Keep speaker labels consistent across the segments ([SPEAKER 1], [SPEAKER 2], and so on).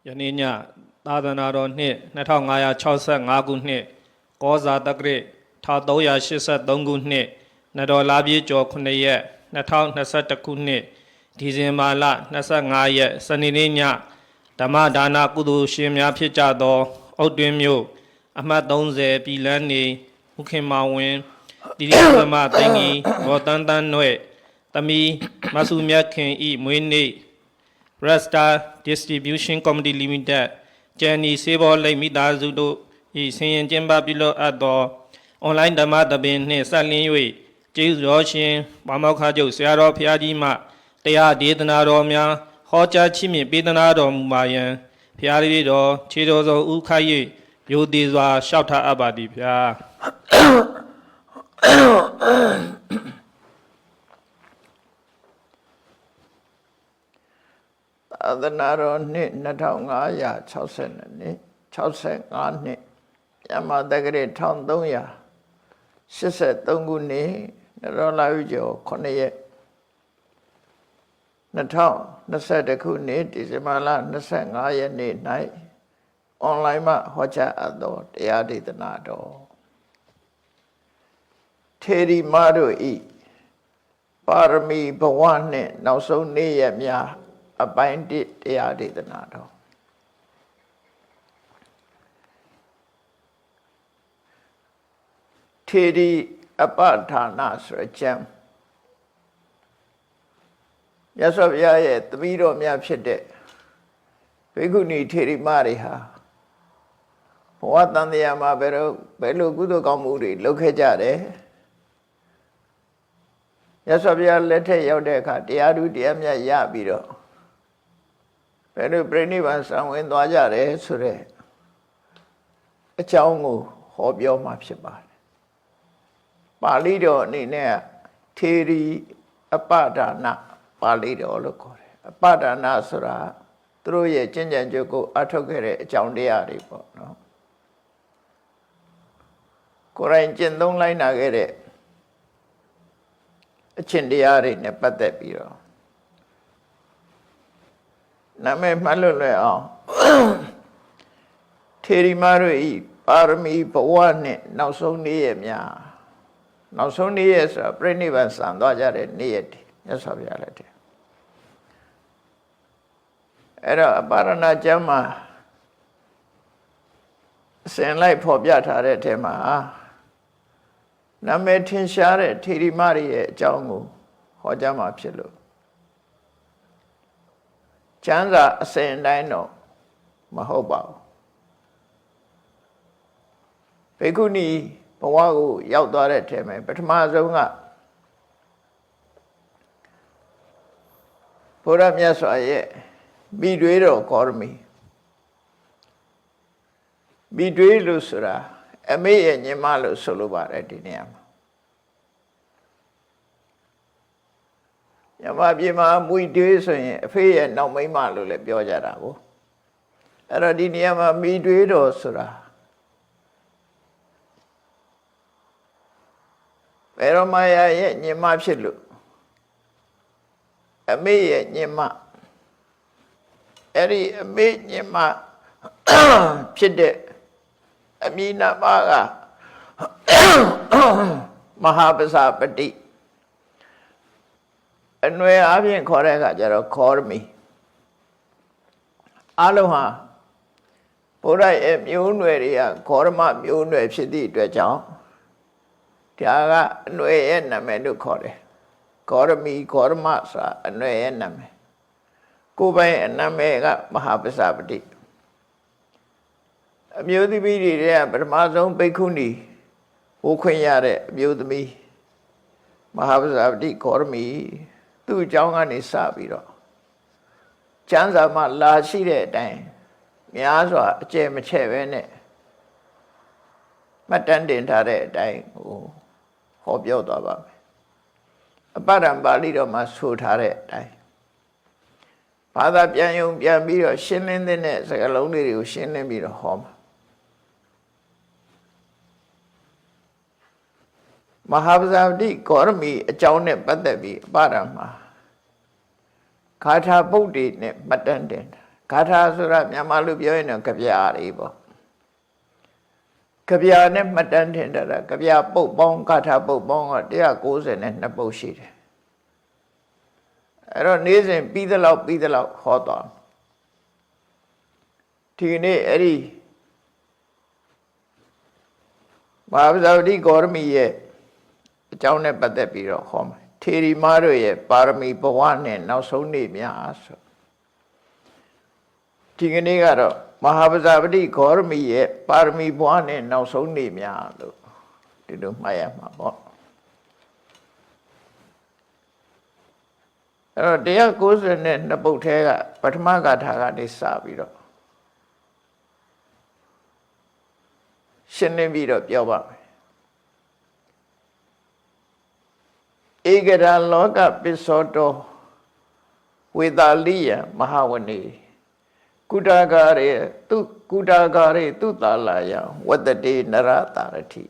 [SPEAKER 1] ယနေ့ညသာသနာတော်နှစ်2565ခုနှစ်ကောဇာတက္ကရာ1383ခုနှစ်နတော်လာပြေကျော်9ရက်2021ခုနှစ်ဒီဇင်ဘာလ25ရက်စနေနေ့ညဓမ္မဒါနကုသိုလ်ရှင်များဖြစ်ကြသောအုတ်တွင်းမြို့အမှတ်30ပြည်လန်းနေဥခင်မောင်ဝင်းတိရိသမသိငီဘောတန်းတန်းနွဲ့သမီးမဆုမြတ်ခင်ဤမွေးနေ့Rasta Distribution Company Limited ကျန်နီစေဘောလိတ်မိသားစုတို့ဤဆင်ရင်ကျင်းပပြုလုပ်အပ်သော online ဓမ္မသဘင်နှင့်ဆက်လင်း၍ကျေးဇူးတော်ရှင်ပါမောက္ခချုပ်ဆရာတော်ဘုရားကြီးမှတရားဒေသနာတော်များဟောကြားချီးမြှင့်ပေးသနာတော်မူပါယံဘုရားတပည့်တော်ခြေတော်စုံဥခိုက်၍ရိုသေစွာလျှောက်ထားအပ်ပါသည်ဗျာ
[SPEAKER 2] သာသနာတော်နှစ်2560နှစ်65နှစ်မြန်မာတက္ကရာ1383ခုနှစ်နရောလာဥကျော်9ရက်2021ခုနှစ်ဒီဇင်ဘာလ25ရက်နေ့၌အွန်လိုင်းမှာဟောကြားအပ်သောတရားဒေသနာတော်ထေရီမတို့ဤပါရမီဘဝနှင့်နောက်ဆုံးနေ့ရက်များအပိုင်း1တရားဒေသနာတော်ထေရီအပဌာနဆိုတဲ့ကျမ်းမြတ်စွာဘုရားရဲ့တပည့်တော်များဖြစ်တဲ့ဘိက္ခုနီထေရီမတွေဟာဘဝတန်တရားမှာဘယ်လိုကုသိုလ်ကောင်းမှုတွေလုပ်ခဲ့ကြတယ်မြတ်စွာဘုရားလက်ထက်ရောက်တဲ့အခါတရားဓုတရားမြတ်ရပြီးတော့ဘယ်လိုပြိဋိဘံဆံဝင်သွားကြတယ်ဆိုတဲ့အကြောင်းကိုဟောပြောမှာဖြစ်ပါတယ်ပါဠိတော်အနေနဲ့ထေရီအပဒါနပါဠိတော်လို့ခေါ်တယ်အပဒါနဆိုတာသူတို့ရဲ့ကျင့်ကြံကြုတ်ကိုအထောက်ခဲ့တဲ့အကြောင်းတရားတွေပေါ့နော်ကိုယ်တိုင်ကျင့်သုံးလိုက်နာခဲ့တဲ့အကျင့်တရားတွေနဲ့ပတ်သက်ပြီးတော့နာမည်မှတ်လို့လွယ်အောင်ထေရီမတို့ဤပါရမီဘဝနှင့်နောက်ဆုံးနေ့ရက်များနောက်ဆုံးနေ့ရက်ဆိုတာပြိဋိဘံဆံသွားကြတဲ့နေ့ရက်တွေမြတ်စွာဘုရားလက်ထက်အဲ့တော့အပါရဏကျမ်းမှာအစဉ်လိုက်ဖော်ပြထားတဲ့အထက်မှာနာမည်ထင်ရှားတဲ့ထေရီမတွေရဲ့အကြောင်းကိုဟောကြားမှာဖြစ်လို့ကျမ်းစာအစဉ်တိုင်းတော့မဟုတ်ပါဘူးဘိက္ခုနီဘဝကိုရောက်သွားတဲ့ထဲမှာပထမဆုံးကဘုရားမြတ်စွာရဲ့မိတွေးတော်ဂေါရမီမိတွေးလို့ဆိုတာအမေရဲ့ညီမလို့ဆိုလိုပါတယ်ဒီနေရာမှာညမပြေမှာမွေတွေးဆိုရင်အဖေရဲ့နောက်မိန်းမလို့လည်းပြောကြတာကိုအဲ့တော့ဒီနေရာမှာမိတွေးတော်ဆိုတာဘယ်တော့မှရဲ့ညီမဖြစ်လို့အမေရဲ့ညီမအဲ့ဒီအမေညီမဖြစ်တဲ့အမည်နာမကမဟာပစာပတိအနွယ်အပြင်ခေါ်တဲ့အခါကျတော့ခေါရမီအလုံးဟာဘုရားရဲ့မျိုးနွယ်တွေကခေါရမမျိုးနွယ်ဖြစ်သည့်အတွက်ကြောင့်ဒါကအနွယ်ရဲ့နာမည်လို့ခေါ်တယ်ခေါရမီခေါရမဆိုတာအနွယ်ရဲ့နာမည်ကိုယ်ပိုင်အနာမည်ကမဟာပစာပတိအမျိုးသမီးတွေကပထမဆုံးဘိက္ခုနီဟိုခွင့်ရတဲ့အမျိုးသမီးမဟာပစာပတိခေါရမီသူ့အကြောင်းကနေစပြီးတော့ကျမ်းစာမှာလာရှိတဲ့အတိုင်းများစွာအကျယ်မချဲ့ပဲနဲ့မှတ်တမ်းတင်ထားတဲ့အတိုင်းဟောပြောသွားပါမယ်အပ္ပဒံပါဠိတော်မှာဆိုထားတဲ့အတိုင်းဘာသာပြန်ယုံပြန်ပြီးတော့ရှင်းလင်းတဲ့စကားလုံးတွေကိုရှင်းလင်းပြီးတော့ဟောမှာမဟာပဇာပတိဂေါရမီအကြောင်းနဲ့ပတ်သက်ပြီးအပ္ပဒံမှာခါထာပုဒ်တွေနဲ့မှတ်တမ်းတင်တာ ဂါထာဆိုတာမြန်မာလူပြောရင်တော့ကြပြာတွေပေါ့ကြပြာနဲ့မှတ်တမ်းထင်တာကြပြာပုတ်ပေါင်းဂါထာပုတ်ပေါင်းက192ပုတ်ရှိတယ်အဲ့တော့နေ့စဉ်ပြီးသလောက်ဟောသွားဒီနေ့အဲ့ဒီမဟာဗဇာဝတိဂေါရမီရဲ့အကြောင်းနဲ့ပတ်သက်ပြီးတော့ဟောမယ်ထေရီမတို့ရဲ့ပါရမီဘဝနဲ့နောက်ဆုံးနေ့များဆိုဒီကနေ့ကတော့မဟာဗဇာဝတိဂေါရမီရဲ့ပါရမီဘဝနဲ့နောက်ဆုံးနေ့များလို့ဒီလိုမှတ်ရမှာပေါ့အဲ့တော့192ပုဒ်ထဲကပထမဂါထာကနေစပြီးတော့ရှင်းလင်းပြီးတော့ပြောပါမယ်ဧကရာလောကပစ္စောတောဝေတာလိယမဟာဝနေကုတာဂရေသူတာလာယဝတ္တတေနရတာရတိ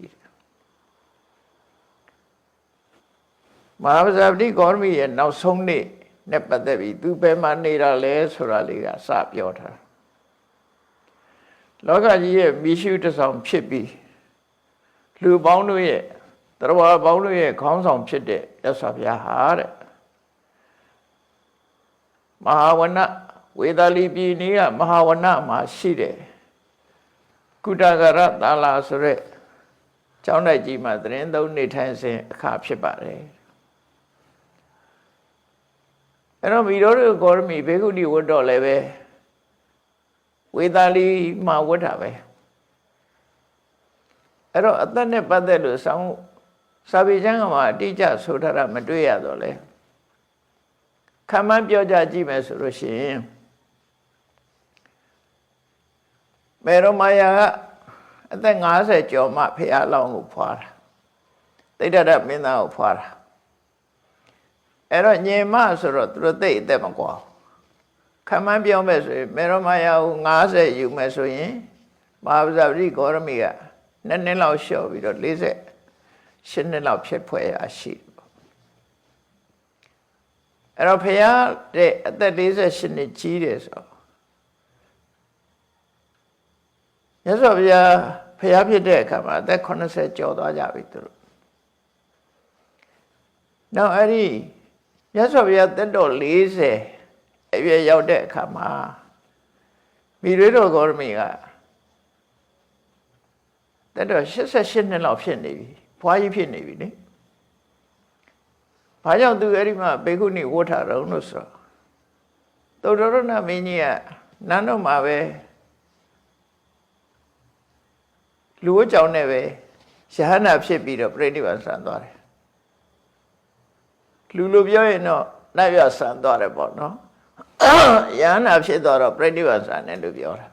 [SPEAKER 2] မဟာဗဇာပတိဂေါရမီရဲ့နောက်ဆုံးနေ့နဲ့ပတ်သက်ပြီးသူဘယ်မှာနေတာလဲဆိုတာလေးကစပြောထားလောကကြီးရဲ့မိရှုတဆောင်ဖြစ်ပြီးလူပေါင်းတို့ရဲ့တရားပေါင်းတို့ရဲ့ခေါင်းဆောင်ဖြစ်တဲ့ရသော်ဘုရားဟာတဲ့မဟာဝနဝေသာလီပြည်นี้ကမဟာဝနမှာရှိတယ်ကုတဂရသာလာဆိုရက်ကျောင်းတိုက်ကြီးမှာသတင်းသုံးနေထိုင်စဉ်အခါဖြစ်ပါတယ်အဲ့တော့မိတော်တို့ဂေါရမီဘေကုဏီဝတ်တော်လည်းပဲဝေသာလီမှာဝတ်တာပဲအဲ့တော့အသက်နဲ့ပတ်သက်လို့စာပေကျမ်းကမှာအတိအကျဆိုထားတာမတွေ့ရတော့လေခံမှန်းပြောကြကြည့်မယ်ဆိုလို့ရှိရင်မေရမယာကအသက်50ကျော်မှဖះလောင်းကိုဖွာတာတိဋ္ဌရမင်းသားကိုဖွာတာအဲ့တော့ညင်မဆိုတော့သူတို့သိအသက်မကွာခံမှန်းပြောမယ်ဆိုရင်မေရမယာကို50ယူမယ်ဆိုရင်မဟာဗဇာပတိဂေါရမီက2နှစ်လောက်လျှော့ပြီးတော့48နှစ်လောက်ဖြစ်ဖွဲ့ရရှိတယ်ပေါ့အဲ့တော့ဖះတဲ့အသက်48နှစ်ကြီးတယ်ဆိုတော့မြတ်စွာဘုရားဖះဖြစ်တဲ့အခါမှာအသက်80ကျော်သွားကြပြီသူတို့နောက်အဲ့ဒီမြတ်စွာဘုရားသက်တော်40အရွယ်ရောက်တဲ့အခါမှာမိရွေးတော်ဂေါရမီကသက်တော်88နှစ်လောက်ဖြစ်နေပြီဘွားကြီးဖြစ်နေပြီလေဘာကြောင့်သူအဲ့ဒီမှာဘေကုဏီဝတ်ထားတော့လို့ဆိုတော့သုတ္တရဏမင်းကြီးကနန်းတော်မှာပဲလူဝတ်ကြောင်နဲ့ပဲယဟန္တာဖြစ်ပြီးတော့ပြိဋိဘံဆံသွားတယ်လူလိုပြောရင်တော့နတ်ရဆံသွားတယ်ပေါ့နော်ယဟန္တာဖြစ်သွားတော့ပြိဋိဘံဆံတယ်လို့ပြောတာ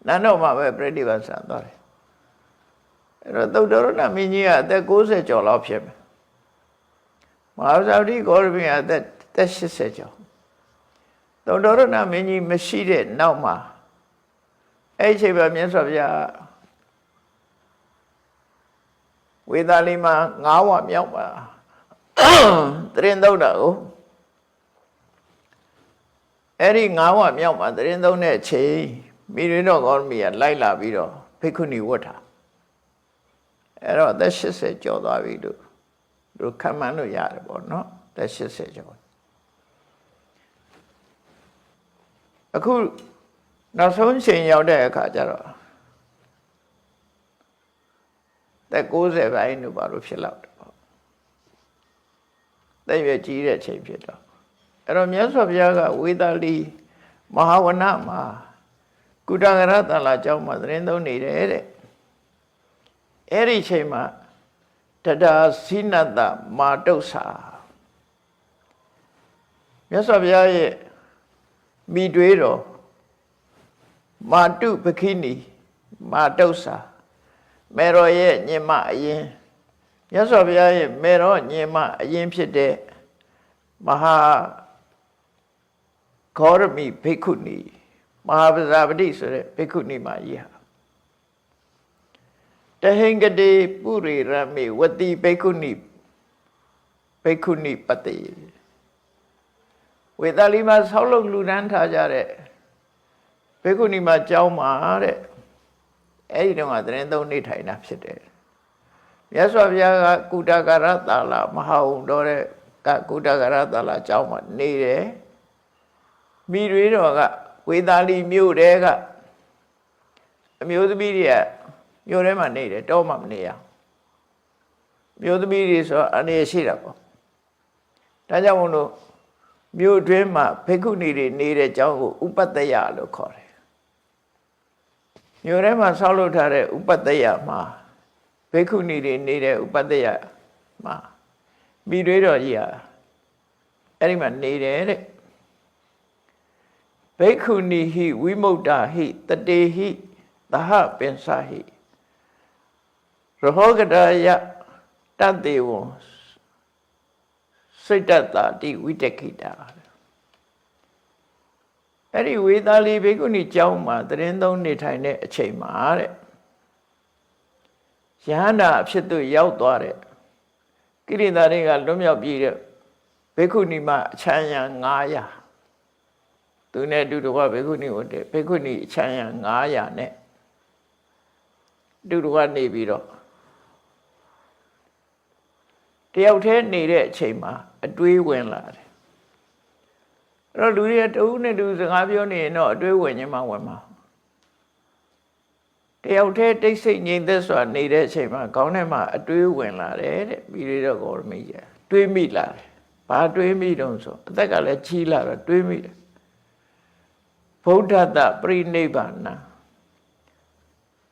[SPEAKER 2] နန်းတော်မှာပဲပြိဋိဘံဆံသွားတယ်အဲ့တော့သုတ္တရဏမင်းကြီးကအသက်60ကျော်လောက်ဖြစ်မယ်မဟာဗဇာပတိဂေါရမီကအသက်80ကျော်သုတ္တရဏမင်းကြီးမရှိတဲ့နောက်မှာအဲ့ဒီအချိန်မှာမြတ်စွာဘုရားဝေသာလီမှာ9ဝမြောက်ပါတရင်သုံးတာကိုအဲ့ဒီ9ဝမြောက်မှာတရင်သုံးတဲ့အချိန်မိရင်းတော်ဂေါရမီကလိုက်လာပြီးတော့ဘိက္ခုနီဝတ်တာအဲ့တော့အသက်80ကျော်သွားပြီလို့တို့ခံမှန်းလို့ရတယ်ပေါ့နော်အသက်80ကျော်အခုနောက်ဆုံးချိန်ရောက်တဲ့အခါကျတော့သက်90ပိုင်းတို့ဘာလို့ဖြစ်လောက်တယ်ပေါ့သက်ရွယ်ကြီးတဲ့ချိန်ဖြစ်တော့အဲ့တော့မြတ်စွာဘုရားကဝေသာလီမဟာဝနမှာကုတဂရသလာကျောင်းမှာသတင်းသုံးနေတယ်တဲ့အဲ့ဒီချိန်မှာတဒါစိနတမာတုဆာမြတ်စွာဘုရားရဲ့မိတွေးတော်မာတုပခိနီမာတုဆာမေရောရဲ့ညင်မအရင်မြတ်စွာဘုရားရဲ့မေရောညင်မအရင်ဖြစ်တဲ့မဟာဂေါရမီဘိက္ခုနီမဟာဗဇာပတိဆိုတဲ့ဘိက္ခုနီမကြီးဟာတဟင်္ဂတိပုရိရမေဝတိဘိက္ခုနီပတိဝေသာလီမှာဆောက်လုပ်လူဒန်းထားကြတဲ့ ဘေကုဏီမှာကြောင်းမှာတဲ့အဲ့ဒီတော့ကသတင်းသုံးနေထိုင်တာဖြစ်တယ်မြတ်စွာဘုရားကကုတကရသာလမဟာဝုံတော်တဲ့ကကုတကရသာလကြောင်းမှာနေတယ်မိတွေတော်ကဝေသာလီမြို့တဲကအမျိုးသမီးတွေကမြို့ထဲမှာနေတယ်တောမှမနေရမြို့သမီးတွေဆိုအနေရှိတာပေါ့ဒါကြောင့်မို့လို့မြို့တွင်းမှာဘိက္ခုနီတွေနေတဲ့ကျောင်းကိုဥပတ္တယလို့ခေါ်တယ်မြို့ထဲမှာဆောက်လုပ်ထားတဲ့ဥပတ္တယမှာဘိက္ခုနီတွေနေတဲ့ဥပတ္တယမှာမိတွေတော်ကြီးဟာအဲ့ဒီမှာနေတယ်တဲ့ဘိက္ခုနီဟိဝိမု ക്ത ဟိတတေဟိသဟပင်္စဟိရဟောကတယတတေဝံစိတ်တတတိဝိတခိတာအဲ့ဒီဝေသာလီဘိက္ခုနီကျောင်းမှာသတင်းသုံးနေထိုင်တဲ့အချိန်မှာတဲ့ယဟန္တာအဖြစ်သို့ရောက်သွားတဲ့ကိရိတာတွေကလွတ်မြောက်ပြီးတဲ့ဘိက္ခုနီမှာအချမ်းရံ900သူနဲ့အတူတကွဘိက္ခုနီကိုတဲ့ဘိက္ခုနီအချမ်းရံ900နဲ့အတူတကွနေပြီးတော့တယောက်တည်းနေတဲ့အချိန်မှာအတွေးဝင်လာတယ်အဲ့တော့လူတွေတဦးနဲ့တူစကားပြောနေရင်တော့အတွေးဝင်ခြင်းမှဝင်မှာတယောက်တည်းတိတ်ဆိတ်ငြိမ်သက်စွာနေတဲ့အချိန်မှာခေါင်းထဲမှာအတွေးဝင်လာတယ်တဲ့ပြီးရတော့ဂေါရမီကြီးတွေးမိလာတယ်ဘာတွေးမိတုံးဆိုအသက်ကလည်းကြီးလာတော့တွေးမိတယ်ဗုဒ္ဓတပရိနိဗ္ဗာနံ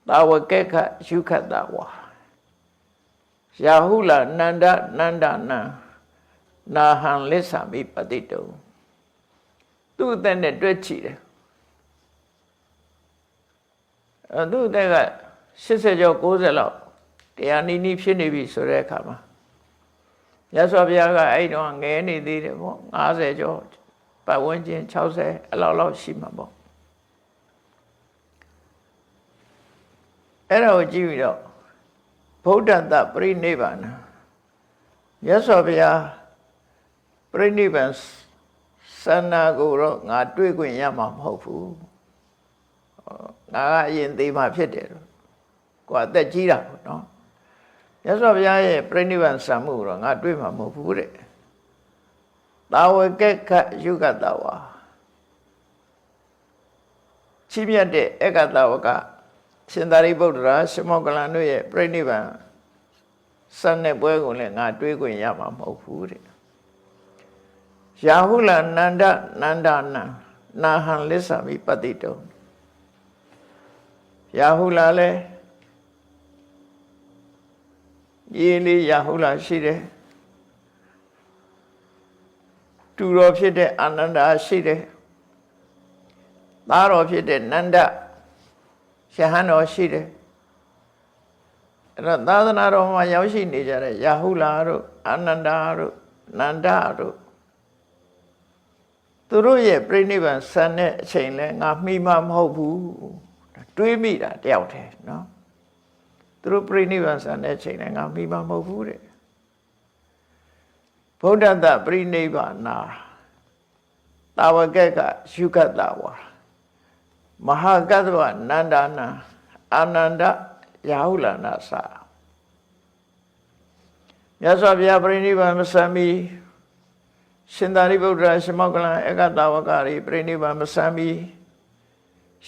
[SPEAKER 2] သာဝကေခယုခတဝါယာဟုလနန္ဒနန္ဒနံနာဟံလစ္ဆာမိပတိတုံသူ့အသက်နဲ့တွဲချီတယ်သူ့အသက်က80ကျော်90လောက်တရားနီးနီးဖြစ်နေပြီဆိုတဲ့အခါမှာမြတ်စွာဘုရားကအဲ့တော့ငဲနေသေးတယ်ပေါ့50ကျော်ပတ်ဝန်းကျင်60အလောက်ရှိမှာပေါ့အဲ့ဒါကိုကြည့်ပြီးတော့ဗုဒ္ဓတပရိနိဗ္ဗာန်မြတ်စွာဘုရားပရိနိဗ္ဗာန်စန္နာကိုတော့ငါတွေ့ခွင့်ရမှာမဟုတ်ဘူးငါကအရင်သေးမှဖြစ်တယ်ကိုယ်အသက်ကြီးတာပေါ့နော်မြတ်စွာဘုရားရဲ့ပရိနိဗ္ဗာန်စံမှုတော့ငါတွေ့မှာမဟုတ်ဘူးတဲ့သာဝကေခယုဂတဝါချီးမြတ်တဲ့အက္ကတဝကရှင်သာရိပုတ္တရာရှမောကလန်တို့ရဲ့ပြိဋိဘံစံတဲ့ပွဲကိုလည်းငါတွေးခွင့်ရမှာမဟုတ်ဘူးတဲ့ယာဟုလနန္ဒနန္ဒနံနာဟံလစ္ဆာမိပတိတုံယာဟုလလည်းရေလေးယာဟုလရှိတယ်တူတော်ဖြစ်တဲ့အာနန္ဒာရှိတယ်သားတော်ဖြစ်တဲ့နန္ဒရဟန်းတော်ရှိတယ်အဲ့တော့သာသနာတော်မှာရောက်ရှိနေကြတဲ့ယာဟုလာတို့အာနန္ဒာတို့နန္ဒတို့သူတို့ရဲ့ပြိဋိဘံဆန်တဲ့အချိန်လဲငါမှီမှမဟုတ်ဘူးတွေးမိတာတယောက်တည်းနော်သူတို့ပြိဋိဘံဆန်တဲ့အချိန်လဲငါမှီမှမဟုတ်ဘူးတဲ့ဗုဒ္ဓတပရိနိဗ္ဗာနာတာဝကေကယုဂတဝါမဟာကတ္တဝနန္ဒနာအာနန္ဒယာဟုလနာသာမြတ်စွာဘုရားပြိဋိဘံမဆံမီရှင်သာရိပုတ္တရာရှမောကလန်ဧကတဝကရိပြိဋိဘံမဆံမီ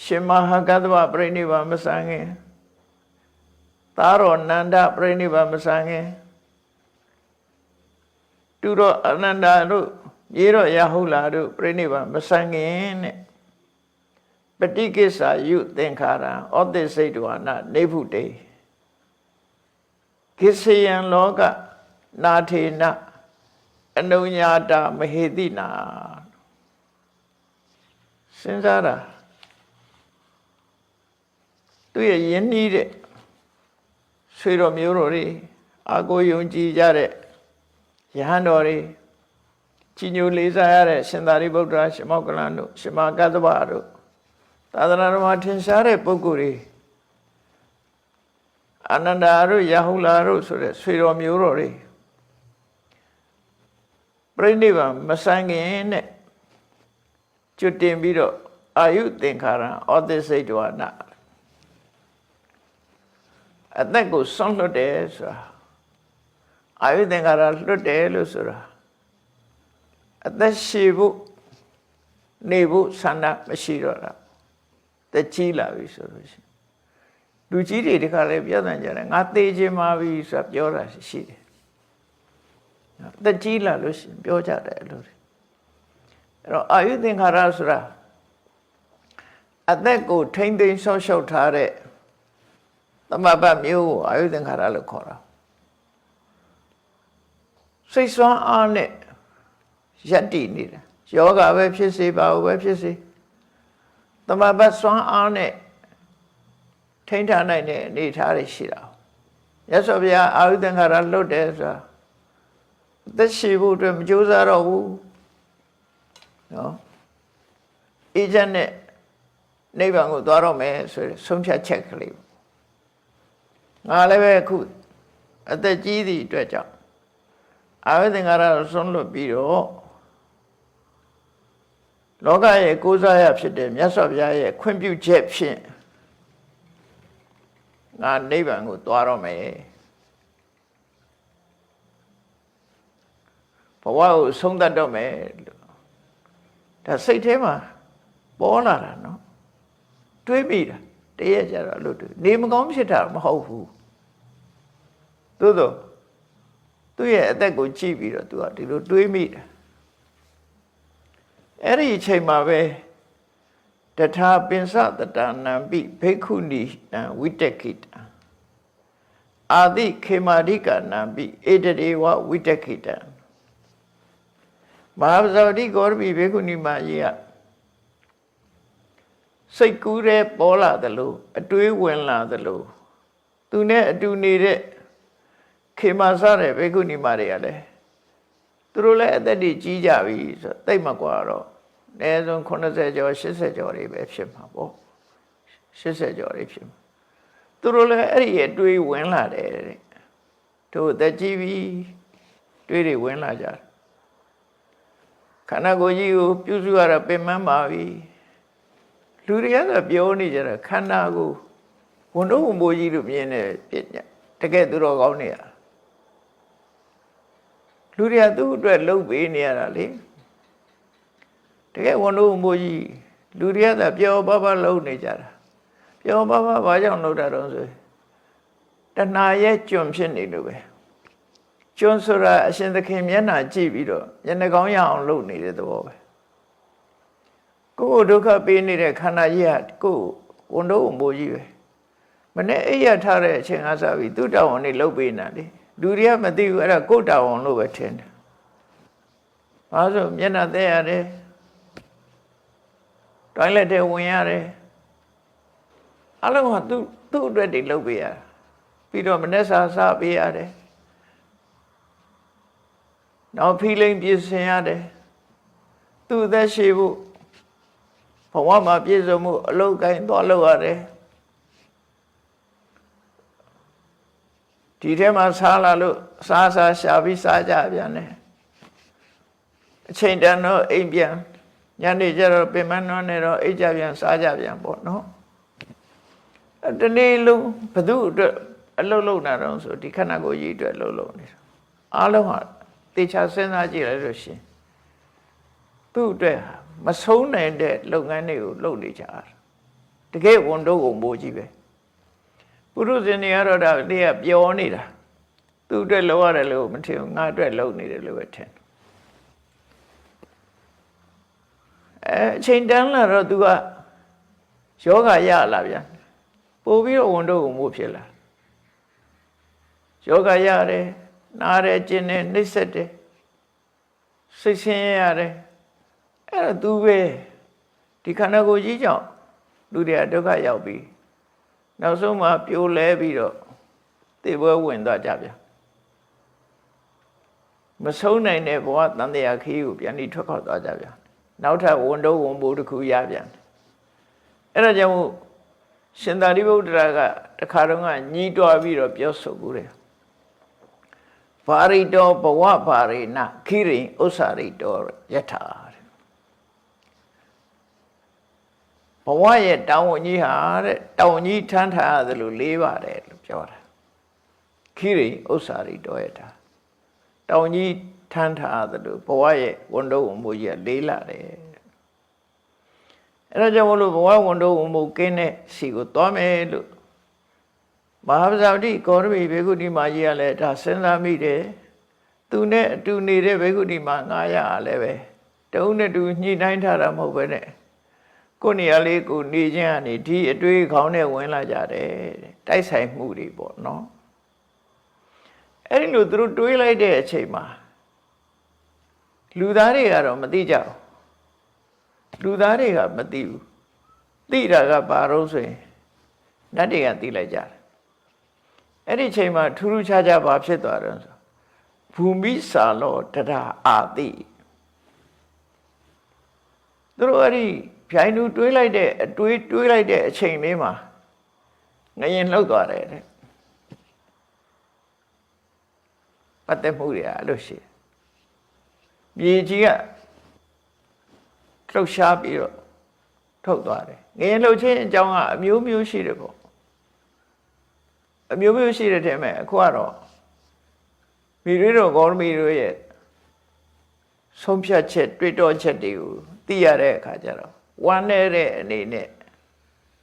[SPEAKER 2] ရှင်မဟာကတ္တဝပြိဋိဘံမဆံခင်သာရောနန္ဒပြိဋိဘံမဆံခင်တူတော့အနန္ဒာတို့ရေတော့ယာဟုလာတို့ပြိဋိဘံမဆံခင်တဲ့ပฏิကိစ္ဆာယုသင်္ခါရံဩသစ္စိတဝနာနေဖုတေကိစ္စယံလောကနာထေနအနုညာတာမဟေတိနာစဉ်းစားတာသူရဲ့ယဉ်နီးတဲ့ဆွေတော်မျိုးတော်တွေအာကိုယုံကြည်ကြတဲ့ယဟန်တော်တွေကြီးညိုလေးစားရတဲ့ရှင်သာရိပုတ္တရာရှမောကလန်တို့ရှင်မကတ္တဗတို့သာသနာတော်မှာထင်ရှားတဲ့ပုဂ္ဂိုလ်တွေအာနန္ဒာတို့ယာဟုလာတို့ဆိုတဲ့ဆွေတော်မျိုးတော်တွေပြိဋိဘံမဆန်းခင်နဲ့ကျွတ်တင်ပြီးတော့ အာယုသင်္ခါရဩသစိတ်တဝနာအသက်ကိုဆွန့်လွတ်တယ်ဆိုတာအာယုသင်္ခါရလွတ်တယ်လို့ဆိုတာအသက်ရှိဖို့နေဖို့ဆန္ဒမရှိတော့တာတက်ကြီးလာပြီဆိုလို့ရှိရင်လူကြီးတွေတခါလေပြဿနာကြတယ်ငါသေခြင်းပါပြီဆိုတာပြောတာရှိတယ်တက်ကြီးလာလို့ရှိရင်ပြောကြတယ်အဲ့လိုအဲ့တော့အာယုသင်္ခါရဆိုတာအသက်ကိုထိမ့်သိမ်းဆောက်ရှောက်ထားတဲ့သမဘတ်မျိုးကိုအာယုသင်္ခါရလို့ခေါ်တာစိတ်ဆွမ်းအားနဲ့ယက်တည်နေတာယောဂပဲဖြစ်စေပါဘူးပဲဖြစ်စေသမဘတ်ဆွမ်းအားနဲ့ထိန်းထားနိုင်တဲ့အနေအထားတွေရှိတာရသော်ဗျာအာယုသင်္ခါရလွတ်တယ်ဆိုတာသက်ရှိဖို့အတွက်မကြိုးစားတော့ဘူးနော်အေဂျင့်နဲ့နိဗ္ဗာန်ကိုသွားတော့မယ်ဆိုရယ်ဆုံးဖြတ်ချက်ကလေးငါလည်းပဲအခုအသက်ကြီးသည့်အတွက်ကြောင့်အာယုသင်္ခါရဆုံးလွတ်ပြီးတော့လောကရဲ့ကိုးစားရဖြစ်တဲ့မြတ်စွာဘုရားရဲ့ခွင့်ပြုချက်ဖြင့်ငါနိဗ္ဗာန်ကိုသွားတော့မယ်ဘဝကိုဆုံးသတ်တော့မယ်လို့ဒါစိတ်ထဲမှာပေါ်လာတာနော်တွေးမိတာတည့်ရကြတော့လို့တွေးနေမကောင်းဖြစ်တာမဟုတ်ဘူးသို့သောသူ့ရဲ့အသက်ကိုကြည့်ပြီးတော့သူကဒီလိုတွေးမိတာအဲ့ဒီအချိန်မှာပဲတထာပင်စတတနံပိဘိက္ခုနီဝိတကိတအာတိခေမာရိကနံပိဧတရေဝဝိတကိတမဟာပဇဝတိဂေါရမိဘိက္ခုနီမကြီးကစိတ်ကူးတဲ့ပေါ်လာသလိုအတွေးဝင်လာသလိုသူနဲ့အတူနေတဲ့ခေမာစတဲ့ဘိက္ခုနီမတွေကလည်းသူတို့လည်းအသက်တွေကြီးကြပြီဆိုသိပ်မကွာတော့အနည်းဆုံး80ကျော်80ကျော်တွေပဲဖြစ်မှာပေါ့80ကျော်တွေဖြစ်မှာသူတို့လည်းအဲ့ဒီအတွေးဝင်လာတယ်တဲ့တို့အသက်ကြီးပြီတွေးတွေဝင်လာကြတယ်ခန္ဓာကိုယ်ကြီးကိုပြုစုရတာပင်ပန်းပါပြီလူတွေကတော့ပြောနေကြတာခန္ဓာကိုဝန်တော့ဝန်မိုးကြီးလို့မြင်နေပြည့်တကယ်သူတော်ကောင်းနေရလူတွေကသူ့အတွက်လှုပ်ပေးနေရတာလေတကယ်ဝန်တော့ဝန်မိုးကြီးလူတွေကသာပျော်ပါပါလှုပ်နေကြတာပျော်ပါပါဘာကြောင့်လှုပ်တာတော့ဆိုတဏှာရဲ့ကျွန်ဖြစ်နေလို့ပဲကျွန်းဆိုတာအရှင်သခင်မျက်နှာကြည့်ပြီးတော့မျက်နှာကောင်းရအောင်လုပ်နေတဲ့သဘောပဲကိုယ်ဒုက္ခပေးနေတဲ့ခန္ဓာကြီးကကိုယ်ဝန်တော့ဝန်မိုးကြီးပဲမနေ့အိပ်ရထားတဲ့အချိန်ကစပြီးသူ့တောင်းဝန်နေလုပ်ပေးနေတာလေလူတွေကမသိဘူးအဲ့ဒါကိုယ်တောင်းဝန်လို့ပဲထင်တယ်။ဘာလို့မျက်နှာသက်ရတယ်တိုင်းလက်ထဲဝင်ရတယ်အလုံးကသူ့အတွက်တွေလုပ်ပေးရပြီးတော့မနေ့စာပေးရတယ်နောက်ဖီလိန်ပြည့်စင်ရတယ်သူ့သက်ရှိဖို့ဘဝမှာပြည့်စုံမှုအလုပ်ကိုင်းသွားလုပ်ရတယ်ဒီထဲမှာစားလာလို့စားရှာပြီးစားကြပြန်တယ်အချိန်တန်တော့အိမ်ပြန်ညနေကျတော့ပင်မနှောနေတော့အိတ်ကြပြန်စားကြပြန်ပေါ့နော်တနေ့လုံးဘသူအတွက်အလုပ်လုပ်တာတော့ဆိုဒီခန္ဓာကိုယ်ကြီးအတွက်လုပ်နေတာအားလုံးဟာတေချာစဉ်းစားကြည့်လိုက်လို့ရှင်သူ့အတွက်မဆုံးနိုင်တဲ့လုပ်ငန်းတွေကိုလုပ်နေကြတာတကယ်ဝန်တော့ဝန်မိုးကြီးပဲပုရုဇဉ်တွေကတော့ဒါတည်းကပျော်နေတာသူ့အတွက်လုပ်ရတယ်လို့မထင်ဘူးငါအတွက်လုပ်နေတယ်လို့ပဲထင်အချိန်တန်းလာတော့သူကယောဂရလာပြန်ပို့ပြီးတော့ဝန်တော့ဝန်မိုးဖြစ်လာယောဂရတယ်နားတယ်ကျင်တယ်နှိမ့်ဆက်တယ်စိတ်ဆင်းရဲရတယ်အဲ့တော့သူပဲဒီခန္ဓာကိုယ်ကြီးကြောင့်လူတွေကဒုက္ခရောက်ပြီးနောက်ဆုံးမှပြိုလဲပြီးတော့သေပွဲဝင်သွားကြပြန်မဆုံးနိုင်တဲ့ဘဝတန်တရားခီးကိုပြန်ပြီးထွက်ခွာသွားကြပြန်နောက်ထပ်ဝန်တော့ဝန်မိုးတစ်ခုရပြန်အဲ့ဒါကြောင့်ရှင်သာရိပုတ္တရာကတခါတော့ညီးတွားပြီးတော့ပြောဆိုဘူးတယ်ဘာရိတောဘဝဘာရိနခိရိဥ္စာရိတောယထာ ဝရဲ့တောင်းဝန်ကြီးဟာတဲ့တောင်းကြီးထမ်းထားရတယ်လို့လေးပါတယ်လို့ပြောတာခိရိဥစ္စာရိတော်ရတာတောင်းကြီးထမ်းထားရတယ်လို့ဘဝရဲ့ဝန်တော့ဝန်မှုကြီးကလေးလာတယ်အဲ့ဒါကြောင့်မလို့ဘဝဝန်တော့ဝန်မှုကင်းတဲ့စီကိုသွားမယ်လို့မဟာပဇာတိကောရမီဘေကုတိမာကြီးကလည်းဒါစဉ်းစားမိတယ်သူနဲ့အတူနေတဲ့ဘေကုတိမာ900လည်းပဲတုံးနဲ့တူညှိနှိုင်းထားတာမဟုတ်ပဲနဲ့ကိုနေရာလေးကိုနေခြင်းကနေဒီအတွေးခေါင်းနဲ့ဝင်လာကြတယ်တိုက်ဆိုင်မှုတွေပေါ့နော်အဲ့ဒီလိုသူတို့တွေးလိုက်တဲ့အချိန်မှာလူသားတွေကတော့မသိကြဘူးလူသားတွေကမသိဘူးသိတာကဘာလို့ဆိုရင်နတ်တွေကသိလိုက်ကြတယ်အဲ့ဒီအချိန်မှာထူးထူးခြားခြားဘာဖြစ်သွားတယ်ဆိုဘူမိစာလောတရအာတိသူတို့အဲ့ဒီဖြိုင်သူတွေးလိုက်တဲ့အတွေးလိုက်တဲ့အချိန်လေးမှာငရင်လှုပ်သွားတယ်တဲ့ပတ်သက်မှုတွေအဲ့လိုရှိမြေကြီးကလှုပ်ရှားပြီးတော့ထုတ်သွားတယ်ငရင်လှုပ်ခြင်းအကြောင်းကအမျိုးမျိုးရှိတယ်ပေါ့အမျိုးမျိုးရှိတဲ့ထဲမှာအခုကတော့မိတွေတော်ဂေါရမီတို့ရဲ့ဆုံးဖြတ်ချက်တွေ့တော့ချက်တွေကိုသိရတဲ့အခါကျတော့ဝမ်းနေတဲ့အနေနဲ့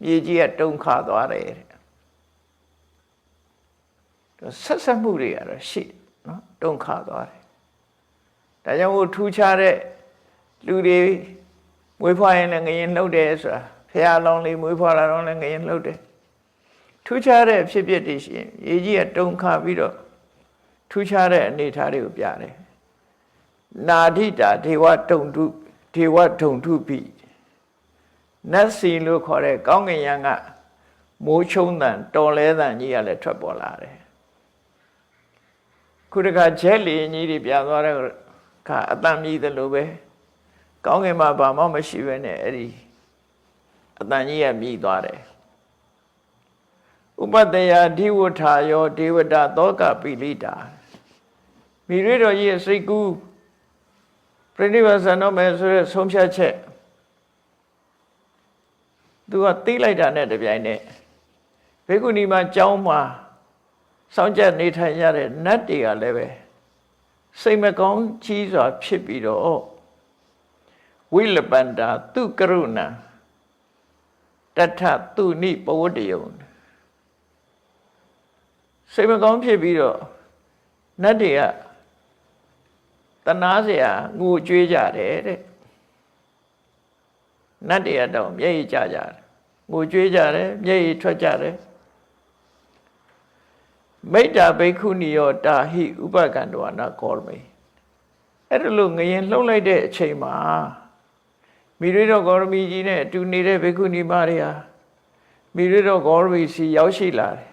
[SPEAKER 2] မြေကြီးကတုန်ခါသွားတယ်တဲ့ဆက်ဆက်မှုတွေကတော့ရှိနော်တုန်ခါသွားတယ်ဒါကြောင့်မို့ထူးခြားတဲ့လူတွေမွေးဖွားရင်လည်းငရင်လှုပ်တယ်ဆိုတာဖះလောင်းလေးမွေးဖွားလာတော့လည်းငရင်လှုပ်တယ်ထူးခြားတဲ့ဖြစ်ဖြစ်တည်ရှိရင်မြေကြီးကတုန်ခါပြီးတော့ထူးခြားတဲ့အနေအထားတွေကိုပြတယ်နာဒိတာဒေဝတုံထုဒေဝထုံထုပိနတ်စီလို့ခေါ်တဲ့ကောင်းကင်ယံကမိုးချုံတန်တော်လဲတန်ကြီးကလည်းထွက်ပေါ်လာတယ်ခုတခါဂျက်လီကြီးတွေပြသွားတဲ့အခါအတန်မြည်တယ်လို့ပဲကောင်းကင်မှာဘာမှမရှိဘဲနဲ့အဲ့ဒီအတန်ကြီးကမြည်သွားတယ်ဥပတ္တယဓိဝထာယောဒေဝတာသောကပိလိတာမိရွေတော်ကြီးရဲ့စိတ်ကူးပြိဋိဘဆန်တော့မယ်ဆိုရဆုံးဖြတ်ချက်သူကသိလိုက်တာနဲ့တပြိုင်နက်ဘေကုဏီမှာကျောင်းမှာစောင့်ကြနေထိုင်ရတဲ့နတ်တွေကလည်းပဲစိတ်မကောင်းကြီးစွာဖြစ်ပြီးတော့ဝိလပန္တာသူကရုဏာတထသူနိပဝတ္တယုံစိတ်မကောင်းဖြစ်ပြီးတော့နတ်တွေကတနာเสียငိုကြွေးကြတယ်တဲ့နတ်တွေတော့မျက်ရည်ကျကြတယ်ငိုကြွေးကြတယ်မျက်ရည်ထွက်ကြတယ်မိတ္တာဘိက္ခုနီယောတာဟိဥပကန္တဝနာကောရမေအဲ့ဒါလို့ငရင်လှုပ်လိုက်တဲ့အချိန်မှာမိရိတော်ဂေါရမီကြီးနဲ့အတူနေတဲ့ဘိက္ခုနီမတွေဟာမိရိတော်ဂေါရမီစီရောက်ရှိလာတယ်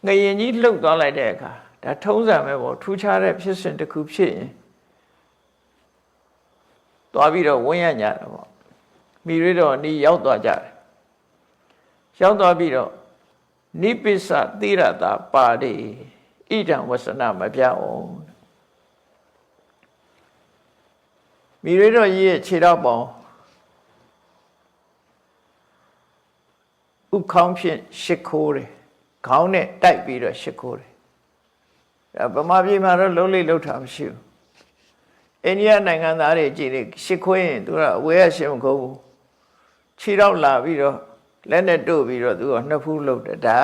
[SPEAKER 2] ငရင်ကြီးလှုပ်သွားလိုက်တဲ့အခါဒါထုံးစံပဲပေါ့ထူးခြားတဲ့ဖြစ်စဉ်တစ်ခုဖြစ်ရင်သွားပြီးတော့ဝန်းရညတာပေါ့မိရိတော်နီးရောက်သွားကြတယ်ရောက်သွားပြီးတော့နိပိစသီရတာပါတိဣဒံဝဆနမပြအောင်မိရိတော်ကြီးရဲ့ခြေထောက်ပေါင်းဥခေါင်းဖြင့်ရှ िख ိုးတယ်ခေါင်းနဲ့တိုက်ပြီးတော့ရှ िख ိုးတယ်ဗမာပြည်မှာတော့လုံးလေးလှုပ်တာမရှိဘူးအိန္ဒိယနိုင်ငံသားတွေကြည့်နေရှ िख ိုးရင်သူကအဝဲရရှင်းမကုန်ဘူးခြေထောက်လာပြီးတော့လက်နဲ့တို့ပြီးတော့သူကနှစ်ဖူးလှုပ်တယ်ဒါ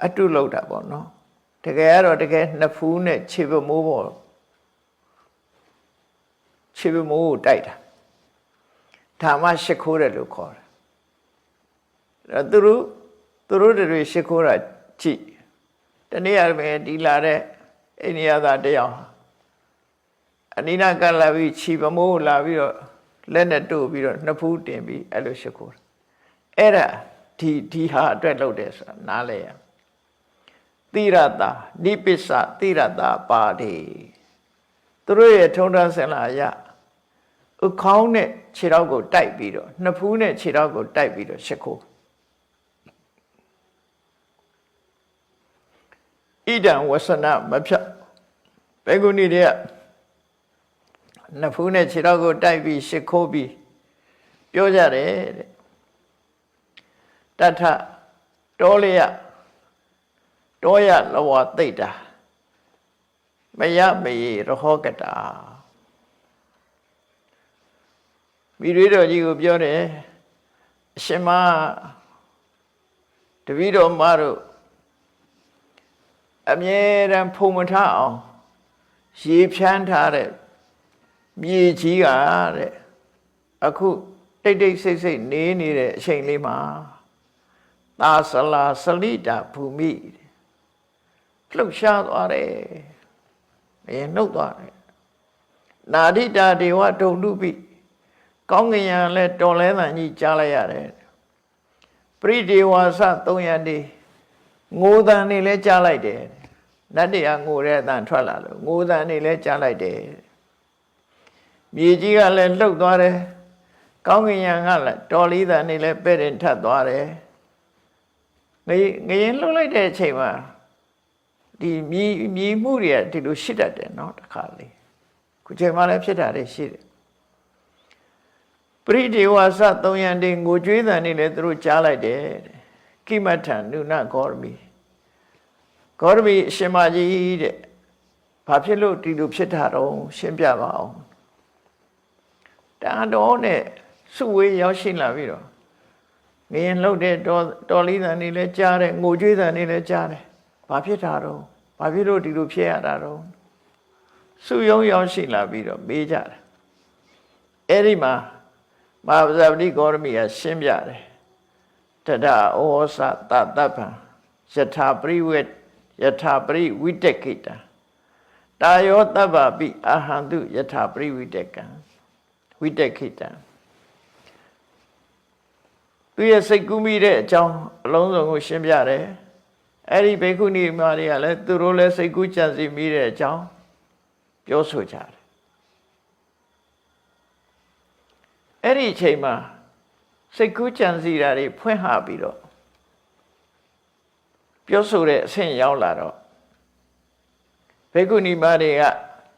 [SPEAKER 2] အတုလှုပ်တာပေါ့နော်တကယ်ကတော့တကယ်နှစ်ဖူးနဲ့ခြေပမိုးပေါ့ခြေပမိုးကိုတိုက်တာဒါမှရှ िख ိုးတယ်လို့ခေါ်တယ်အဲ့သူတို့တွေရှ िख ိုးတာကြည့်တနေ့ရမယ်ဒီလာတဲ့အိန္ဒိယသားတယောက်အနိနာကလာပြီးခြေပမိုးလာပြီးတော့လက်နဲ့တို့ပြီးတော့နှစ်ဖူးတင်ပြီးအဲ့လိုရှ िख ိုးတယ်အဲ့ဒါဒီဟာအတွက်လုပ်တယ်ဆိုတာနားလဲရသီရတာနိပိစသီရတာပါတိသူတို့ရဲ့ထုံးတမ်းစင်လာရဥခေါင်းနဲ့ခြေထောက်ကိုတိုက်ပြီးတော့နှစ်ဖူးနဲ့ခြေထောက်ကိုတိုက်ပြီးတော့ရှ िख ိုးဣဒံဝဆနမဖြတ်ဘေကုဏီတွေကနှစ်ဖူးနဲ့ခြေထောက်ကိုတိုက်ပြီးရှ िख ိုးပြီးပြောကြတယ်တဲ့ ထတောလျတောရလဝသိတာမယမယေရဟောကတာမိရွေးတော်ကြီးကိုပြောတယ်အရှင်မတပည့်တော်မတို့အမြဲတမ်းဖုံမထအောင်ရေဖြန်းထားတဲ့မြေကြီးကတဲ့အခုတိတ်တိတ်ဆိတ်ဆိတ်နေနေတဲ့အချိန်လေးမှာသာဆလာစလိတာဘူမိလှုပ်ရှားသွားတယ်နှုတ်သွားတယ်နာဒိတာဒေဝဒုံတုပိကောင်းကင်ယံလဲတော်လဲတန်ကြီးကြားလိုက်ရတယ်ပရိဒေဝသ300နေငိုတန်နေလဲကြားလိုက်တယ်နတ်တရားငိုတဲ့အတန်ထွက်လာလို့ငိုတန်နေလဲကြားလိုက်တယ်မြေကြီးကလည်းလှုပ်သွားတယ်ကောင်းကင်ယံကလည်းတော်လေးတန်နေလဲပဲ့တင်ထပ်သွားတယ်ငရင်လှုပ်လိုက်တဲ့အချိန်မှာဒီမြည်မှုတွေကဒီလိုရှိတတ်တယ်နော်တခါလေခုချိန်မှလည်းဖြစ်တာတွေရှိတယ်ပရိဒေဝသ300နေငိုကြွေးတန်နေလဲသူတို့ကြားလိုက်တယ်ကိမထံနုနဂေါရမီဂေါရမီအရှင်မကြီးတဲ့ဘာဖြစ်လို့ဒီလိုဖြစ်တာတော့ရှင်းပြပါအောင်တန်တော်နဲ့စုဝေးရောက်ရှိလာပြီးတော့ငရင်လှုပ်တဲ့တော်လေးတန်နေလဲကြားတယ်ငိုကြွေးတန်နေလဲကြားတယ်ဘာဖြစ်တာတော့ဘာဖြစ်လို့ဒီလိုဖြစ်ရတာတော့စုယုံရောက်ရှိလာပြီးတော့မေးကြတယ်အဲ့ဒီမှာမဟာဗဇဗတိဂေါရမီကရှင်းပြတယ်တဒဩသတတပ္ပံယထာပရိဝေယထာပရိဝိတက်ခိတံတာယောတပ္ပပိအဟံတုယထာပရိဝိတက်ကံဝိတက်ခိတံသူရဲ့စိတ်ကူးမိတဲ့အကြောင်းအလုံးစုံကိုရှင်းပြတယ်အဲ့ဒီဘိက္ခုနီမတွေကလည်းသူတို့လည်းစိတ်ကူးကြံစီမိတဲ့အကြောင်းပြောဆိုကြတယ်အဲ့ဒီအချိန်မှာစိတ်ကူးကြံစီတာတွေဖွင့်ဟပြီးတော့ပြောဆိုတဲ့အဆင့်ရောက်လာတော့ဘိက္ခုနီမတွေက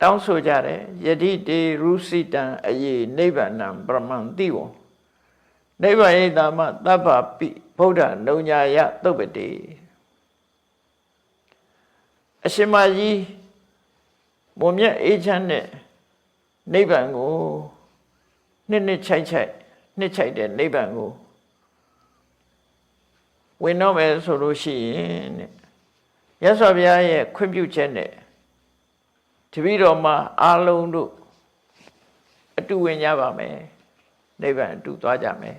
[SPEAKER 2] တောင်းဆိုကြတယ်ယတိတေရုစိတံအယေနိဗ္ဗာနံပရမံတိဝံနိဗ္ဗာယိတမသဗ္ဗပိဗုဒ္ဓနုညာယသုပ္ပတိအရှင်မကြီးမွန်မြတ်အေးချမ်းတဲ့နိဗ္ဗာန်ကိုနှစ်ချိုက်တဲ့နိဗ္ဗာန်ကိုဝင်တော့မယ်ဆိုလို့ရှိရင်တဲ့ရသော်ဘုရားရဲ့ခွင့်ပြုချက်နဲ့တပည့်တော်မှာအားလုံးတို့အတူဝင်ကြပါမယ်နိဗ္ဗာန်အတူသွားကြမယ်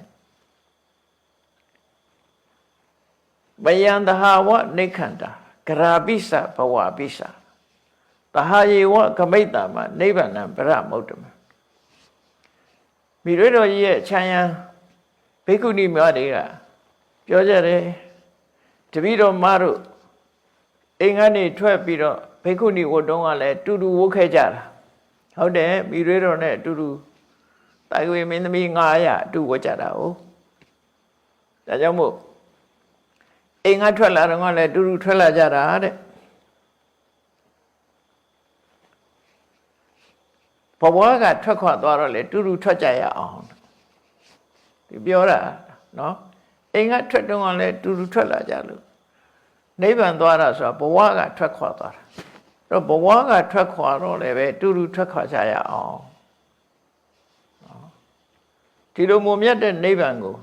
[SPEAKER 2] မယံတဟာဝနိခန္တာဂရာပိစဘဝပိစတဟာယေဝကမိတ္တမနိဗ္ဗာန်ပရမုတ္တမမိရွေတော်ကြီးရဲ့ခြံရံဘိက္ခုနီမတွေကပြောကြတယ်တပည့်တော်မတို့အိမ်ကနေထွက်ပြီးတော့ဘိက္ခုနီဝတ်တုံးကလည်းတူတူဝတ်ခဲ့ကြတာဟုတ်တယ်မိရွေတော်နဲ့အတူတူတိုင်ဝေမင်းသမီး900အတူဝတ်ကြတာ哦ဒါကြောင့်မို့အိမ်ကထွက်လာတော့ကလည်းတူတူထွက်လာကြတာတဲ့ဘဝကထွက်ခွာသွားတော့လေတူတူထွက်ကြရအောင်ဒီပြောတာနော်အိမ်ကထွက်တော့ကလည်းတူတူထွက်လာကြလို့နိဗ္ဗာန်သွားတာဆိုတာဘဝကထွက်ခွာသွားတာအဲ့တော့ဘဝကထွက်ခွာတော့လည်းပဲတူတူထွက်ခွာကြရအောင်ဒီလိုမုံမြတ်တဲ့နိဗ္ဗာန်ကို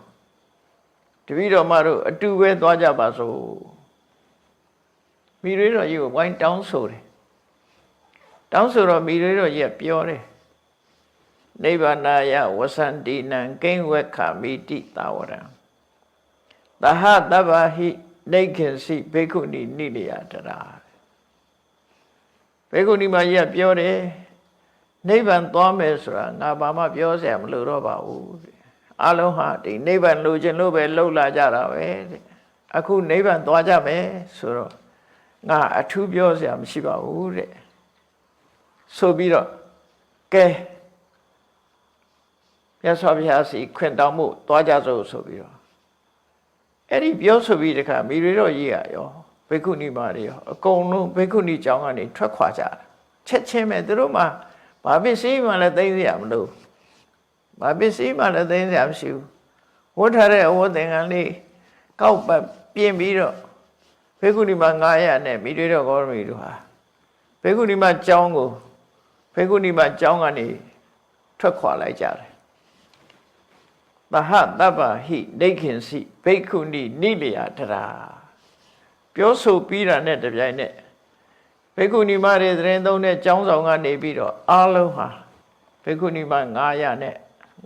[SPEAKER 2] တပည့်တော်မတို့အတူပဲသွားကြပါစို့မိရွေးတော်ကြီးကိုဝိုင်းတောင်းဆိုတယ်တောင်းဆိုတော့မိရွေးတော်ကြီးကပြောတယ်နိဗ္ဗာနာယဝသန္တိနံကိဉ္ဝေခာမိတိသာဝရံသဟတဗ္ဗဟိနေခေစီဘိက္ခုနီနိလယတရာဘိက္ခုနီမကြီးကပြောတယ်နိဗ္ဗာန်သွားမယ်ဆိုတာငါဘာမှပြောစရာမလိုတော့ပါဘူးအလုံးဟာဒီနိဗ္ဗာန်လိုချင်လို့ပဲလှုပ်လာကြတာပဲအခုနိဗ္ဗာန်သွားကြမယ်ဆိုတော့ငါအထူးပြောစရာမရှိပါဘူးတဲ့ဆိုပြီးတော့ကဲရသော်ဘုရားစီခွင့်တောင်းမှုသွားကြစို့ဆိုပြီးတော့အဲ့ဒီပြောဆိုပြီးတခါမိရွေတော်ကြီးရောဘိက္ခုနီမတွေရောအကုန်လုံးဘိက္ခုနီကျောင်းကနေထွက်ခွာကြတာချက်ချင်းပဲသူတို့မှဘာပစ္စည်းမှလည်းသိမ်းစရာမလိုဘာပစ္စည်းမှလည်းသိမ်းစရာမရှိဘူးဝတ်ထားတဲ့အဝတ်သင်္ကန်းလေး ကောက်ပတ်ပြင်ပြီးတော့ဘေကုဏီမ900နဲ့မိတွေတော်ဂေါရမီတို့ဟာဘေကုဏီမကျောင်းကိုဘေကုဏီမကျောင်းကနေထွက်ခွာလိုက်ကြတယ်သဟတပ္ပဟိဒိဋ္ဌင်စီဘိက္ခုနီနိလျာတရာပြောဆိုပြီးတာနဲ့တပြိုင်နက်ဘေကုဏီမတွေသတင်းသုံးတဲ့ကျောင်းဆောင်ကနေပြီးတော့အားလုံးဟာဘေကုဏီမ900နဲ့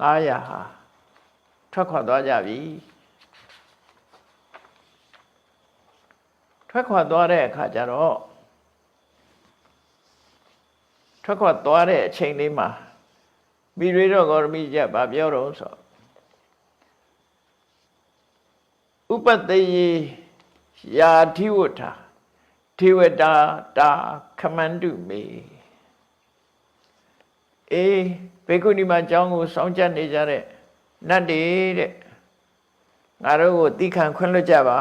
[SPEAKER 2] 900ဟာထွက်ခွာသွားကြပြီထွက်ခွာသွားတဲ့အခါကျတော့ထွက်ခွာသွားတဲ့အချိန်လေးမှာမိတွေတော်ဂေါရမိကျဘာပြောတော့ဆိုဥပတေယယာဓိဝဋ္ဌာဒေဝတာတာခမန္တုမေဘေကုဏီမကျောင်းကိုစောင့်ကြနေကြတဲ့နတ်တွေတဲ့ငါတို့ကိုတိခံခွင့်လွှတ်ကြပါ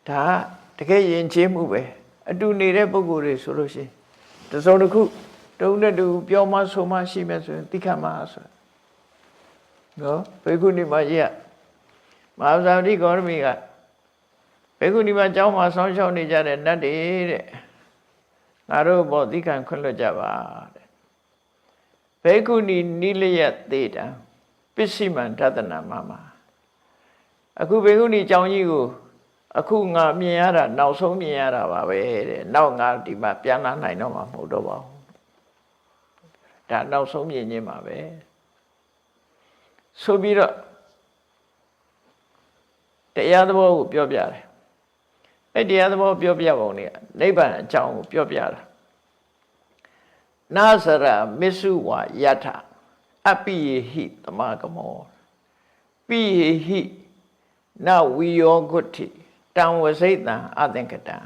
[SPEAKER 2] ဒါတကယ်ယဉ်ကျေးမှုပဲအတူနေတဲ့ပုဂ္ဂိုလ်တွေဆိုလို့ရှိရင်တစုံတစ်ခုတုံးတဲ့တူပြောမှဆိုမှရှိမယ်ဆိုရင်တိခံမှာဆိုနော်ဘေကုဏီမကြီးကမဟာဇာတိဂေါရမီကဘေကုဏီမကျောင်းမှာဆောင်းရှောက်နေကြတဲ့နတ်တွေတဲ့ငါတို့ဘောတိခံခွင့်လွှတ်ကြပါတဲ့ဘေကုဏီနိလယသေတံပစ္စည်းမံဒသနာမမအခုဘေကုဏီကျောင်းကြီးကိုအခုငါမြင်ရတာနောက်ဆုံးမြင်ရတာပါပဲတဲ့နောက်ငါဒီမှာပြန်လာနိုင်တော့မှာမဟုတ်တော့ပါဘူးဒါနောက်ဆုံးမြင်ခြင်းပါပဲဆိုပြီးတော့တရားသဘောကိုပြောပြတယ်အဲ့တရားသဘောပြောပြပုံလေးနိဗ္ဗာန်အကြောင်းကိုပြောပြတာနာစရမစ္စုဝါယထအပိယဟိသမဂမောပိယဟိနဝီယောဂုဋ္ဌိတံဝစိတ်တံအသင်္ကတံ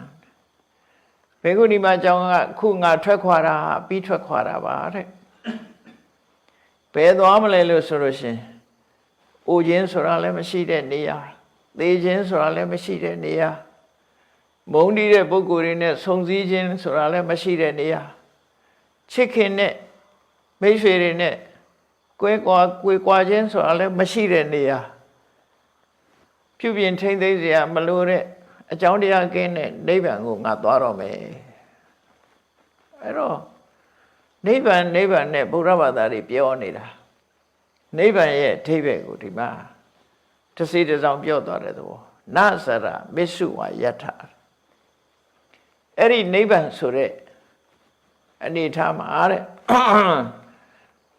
[SPEAKER 2] ဘေကုဏီမကျောင်းကခုငါထွက်ခွာတာပြီးထွက်ခွာတာပါတဲ့ဘယ်သွားမလဲလို့ဆိုလို့ရှင်အိုခြင်းဆိုတာလည်းမရှိတဲ့နေရာသေခြင်းဆိုတာလည်းမရှိတဲ့နေရာမုန်းတီးတဲ့ပုဂ္ဂိုလ်တွေနဲ့ဆုံစည်းခြင်းဆိုတာလည်းမရှိတဲ့နေရာချစ်ခင်နဲ့မိတ်ဆွေတွေနဲ့ကွဲကွာခြင်းဆိုတာလည်းမရှိတဲ့နေရာပြုပြင်ထိမ့်သိမ်းစရာမလိုတဲ့အကြောင်းတရားကင်းတဲ့နိဗ္ဗာန်ကိုငါသွားတော့မယ်အဲ့တော့နိဗ္ဗာန်နဲ့ဗုဒ္ဓဘာသာတွေပြောနေတာနိဗ္ဗာန်ရဲ့အဓိပ္ပာယ်ကိုဒီမှာတစ်စီတစ်စောင်းပြောသွားတဲ့သဘောနစရမစ္စုဝါယထအဲ့ဒီနိဗ္ဗာန်ဆိုတဲ့အနေထားမှာတဲ့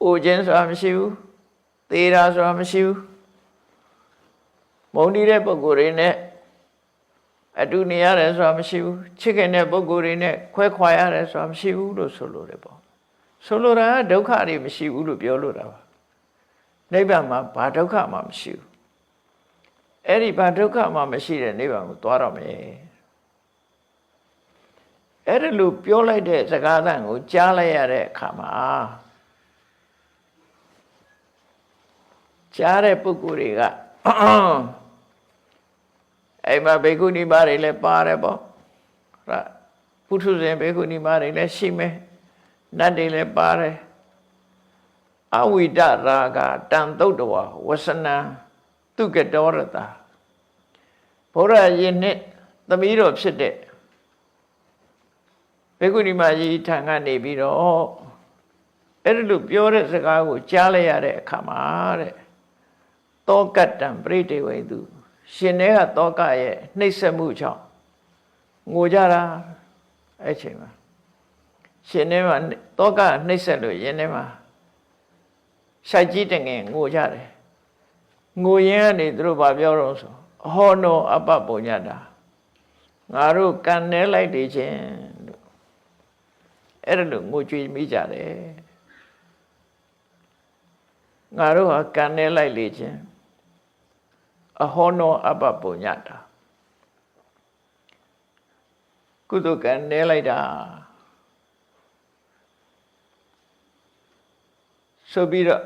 [SPEAKER 2] အိုခြင်းဆိုတာမရှိဘူးသေတာဆိုတာမရှိဘူးမုန်းတီးတဲ့ပုဂ္ဂိုလ်တွေနဲ့အတူနေရတယ်ဆိုတာမရှိဘူးချစ်ခင်တဲ့ပုဂ္ဂိုလ်တွေနဲ့ခွဲခွာရတယ်ဆိုတာမရှိဘူးလို့ဆိုလိုတယ်ပေါ့ဆိုလိုတာကဒုက္ခတွေမရှိဘူးလို့ပြောလိုတာပါနိဗ္ဗာန်မှာဘာဒုက္ခမှမရှိဘူးအဲ့ဒီဘာဒုက္ခမှမရှိတဲ့နိဗ္ဗာန်ကိုသွားတော့မယ်အဲ့ဒါလို့ပြောလိုက်တဲ့စကားသံကိုကြားလိုက်ရတဲ့အခါမှာကြားတဲ့ပုဂ္ဂိုလ်တွေကအဲ့မှာဘေကုဏီမတွေလည်းပါတယ်ပေါ့ပုထုဇဉ်ဘေကုဏီမတွေလည်းရှိမယ်နတ်တွေလည်းပါတယ်အဝိဒရာဂတံသုတ်တဝဝဆနံသူကတောရတာဘုရားရှင်နဲ့သမီးတော်ဖြစ်တဲ့ဘေကုဏီမကြီးထံကနေပြီးတော့အဲ့ဒါလို့ပြောတဲ့စကားကိုကြားလိုက်ရတဲ့အခါမှာတဲ့တောကတံပရိဒေဝိတုရှင်တွေကတောကရဲ့နှိပ်စက်မှုကြောင့်ငိုကြတာအဲ့ချိန်မှာရှင်တွေမှာတောကနှိပ်စက်လို့ရင်ထဲမှာရှိုက်ကြီးတငယ်ငိုကြတယ်ငိုရင်းကနေသူတို့ဘာပြောတော့ဆိုအဟောနောအပ္ပပုညတာငါတို့ကန်နေလိုက်နေခြင်းလို့အဲ့ဒါလို့ငိုကြွေးမိကြတယ်ငါတို့ဟာကန်နေလိုက်လေခြင်းအဟောနောအပ္ပပုညတာကုသကံနေလိုက်တာဆိုပြီးတော့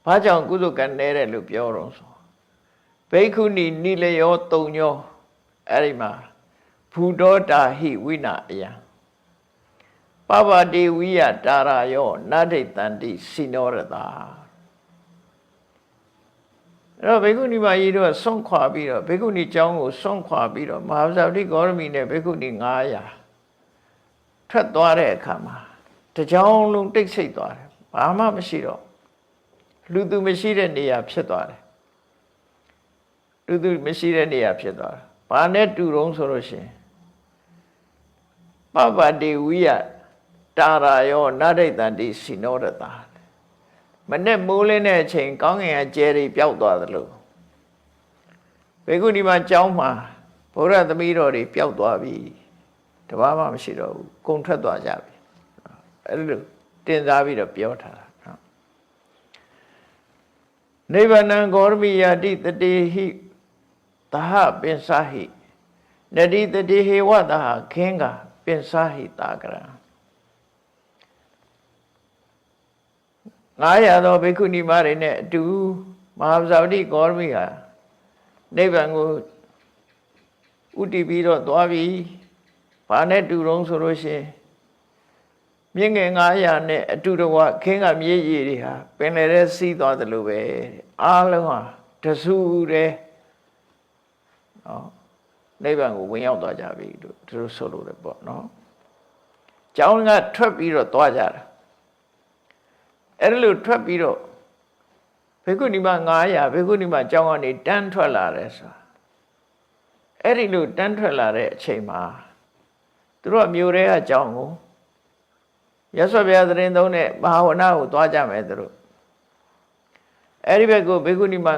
[SPEAKER 2] ဘာကြောင့်ကုသကံနေတယ်လို့ပြောတော့ဆိုဘိက္ခုနီနိလယောတုံညောအဲ့ဒီမှာဘူတောတာဟိဝိနာအယံပပတိဝိယတာရယောနဒိတန္တိစိနောရတာ အဲ့တော့ဘေကုဏီမကြီးတို့ဆွန့်ခွာပြီးတော့ဘေကုဏီကျောင်းကိုဆွန့်ခွာပြီးတော့မဟာဗဇာတိဂေါရမီနဲ့ဘေကုဏီ900ထွက်သွားတဲ့အခါမှာတကြောင်လုံးတိတ်ဆိတ်သွားတယ်ဘာမှမရှိတော့လူသူမရှိတဲ့နေရာဖြစ်သွားတယ်လူသူမရှိတဲ့နေရာဖြစ်သွားတယ်ဘာနဲ့တူတုံးဆိုလို့ရှိရင်ပပတိဝိယတာရာယောနဒိတန္တိစိနောရတာမနဲ့မိုးလင်းတဲ့အချိန်ကောင်းကင်ကကျဲတွေပျောက်သွားသလိုဘေကုဏီမှာကျောင်းမှာဘုရားသမီးတော်တွေပျောက်သွားပြီတဘာမှမရှိတော့ဘူးကုံထွက်သွားကြပြီအဲ့လိုတင်စားပြီးတော့ပြောထားတာနော်နိဗ္ဗာန်ဂေါရမိယတိတတေဟိသဟပင်စာဟိနတိတတေဟေဝသဟခင်းကပင်စာဟိတာကရံ900သောဘိက္ခုနီမတွေနဲ့အတူမဟာဗဇာတိဂေါရမိဟာနိဗ္ဗာန်ကိုဥတည်ပြီးတော့သွားပြီဘာနဲ့တူတုံးဆိုလို့ရှိရင်မြင့်ငယ်900နဲ့အတူတကွခင်းကမြေရည်တွေဟာပင်လယ်ထဲစီးသွားတယ်လို့ပဲအားလုံးဟာတဆူတဲ့နော်နိဗ္ဗာန်ကိုဝင်ရောက်သွားကြပြီလို့သူတို့ဆိုလို့တယ်ပေါ့နော်ကျောင်းကထွက်ပြီးတော့သွားကြတာအဲ့လိုထွက်ပြီးတော့ဘေကုဏီမ900ဘေကုဏီမကျောင်းကနေတန်းထွက်လာတယ်ဆိုတာအဲ့ဒီလိုတန်းထွက်လာတဲ့အချိန်မှာသူတို့ကမြို့ထဲကကျောင်းကိုရသော်ဗျာသတင်းသုံးတဲ့ဘာဝနာကိုသွားကြမယ်သူတို့အဲ့ဒီဘက်ကိုဘေကုဏီမ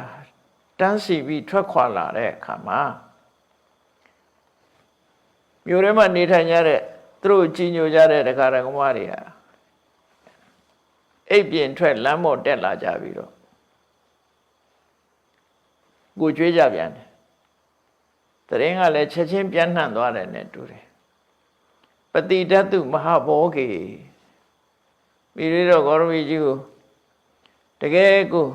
[SPEAKER 2] 900တန်းစီပြီးထွက်ခွာလာတဲ့အခါမှာမြို့ထဲမှာနေထိုင်ကြတဲ့သူတို့ကြီးညိုကြတဲ့ဒကာဒကမတွေဟာအိပ်ပြင်ထွက်လမ်းပေါ်တက်လာကြပြီးတော့ကိုကြွေးကြပြန်တယ်တရင်ကလည်းချက်ချင်းပြန်နှံ့သွားတယ်နဲ့တူတယ်ပတိဓတုမဟာဘောဂေမိရိတော့ဂေါရမီကြီးကိုတကယ်ကို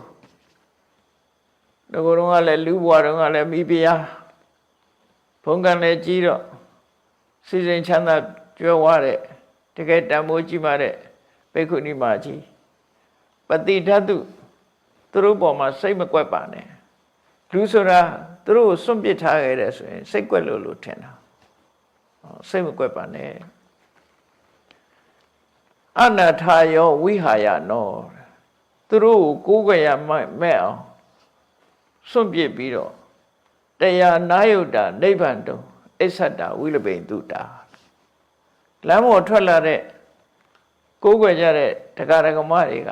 [SPEAKER 2] ငကိုယ်တော့ကလည်းလူဘွားတော့ကလည်းမိဖုရားဘုံကံလည်းကြီးတော့စီစဉ်ချမ်းသာကြွယ်ဝတဲ့တကယ်တန်ဖိုးကြီးမာတဲ့ဘိက္ခုနီမကြီးပတိဓတုသူတို့ပေါ်မှာစိတ်မကွက်ပါနဲ့လူဆိုတာသူတို့ကိုစွန့်ပစ်ထားခဲ့တယ်ဆိုရင်စိတ်ကွက်လို့ထင်တာစိတ်မကွက်ပါနဲ့အနထာယောဝိဟာယနောသူတို့ကိုကိုးကွယ်ရမဲ့အောင်စွန့်ပစ်ပြီးတော့တရားနာယုတ်တာနိဗ္ဗာန်တုံအစ္ဆတဝိလပိန်တုတာလမ်းပေါ်ထွက်လာတဲ့ကိုးကွယ်ကြတဲ့ဒကာဒကမတွေက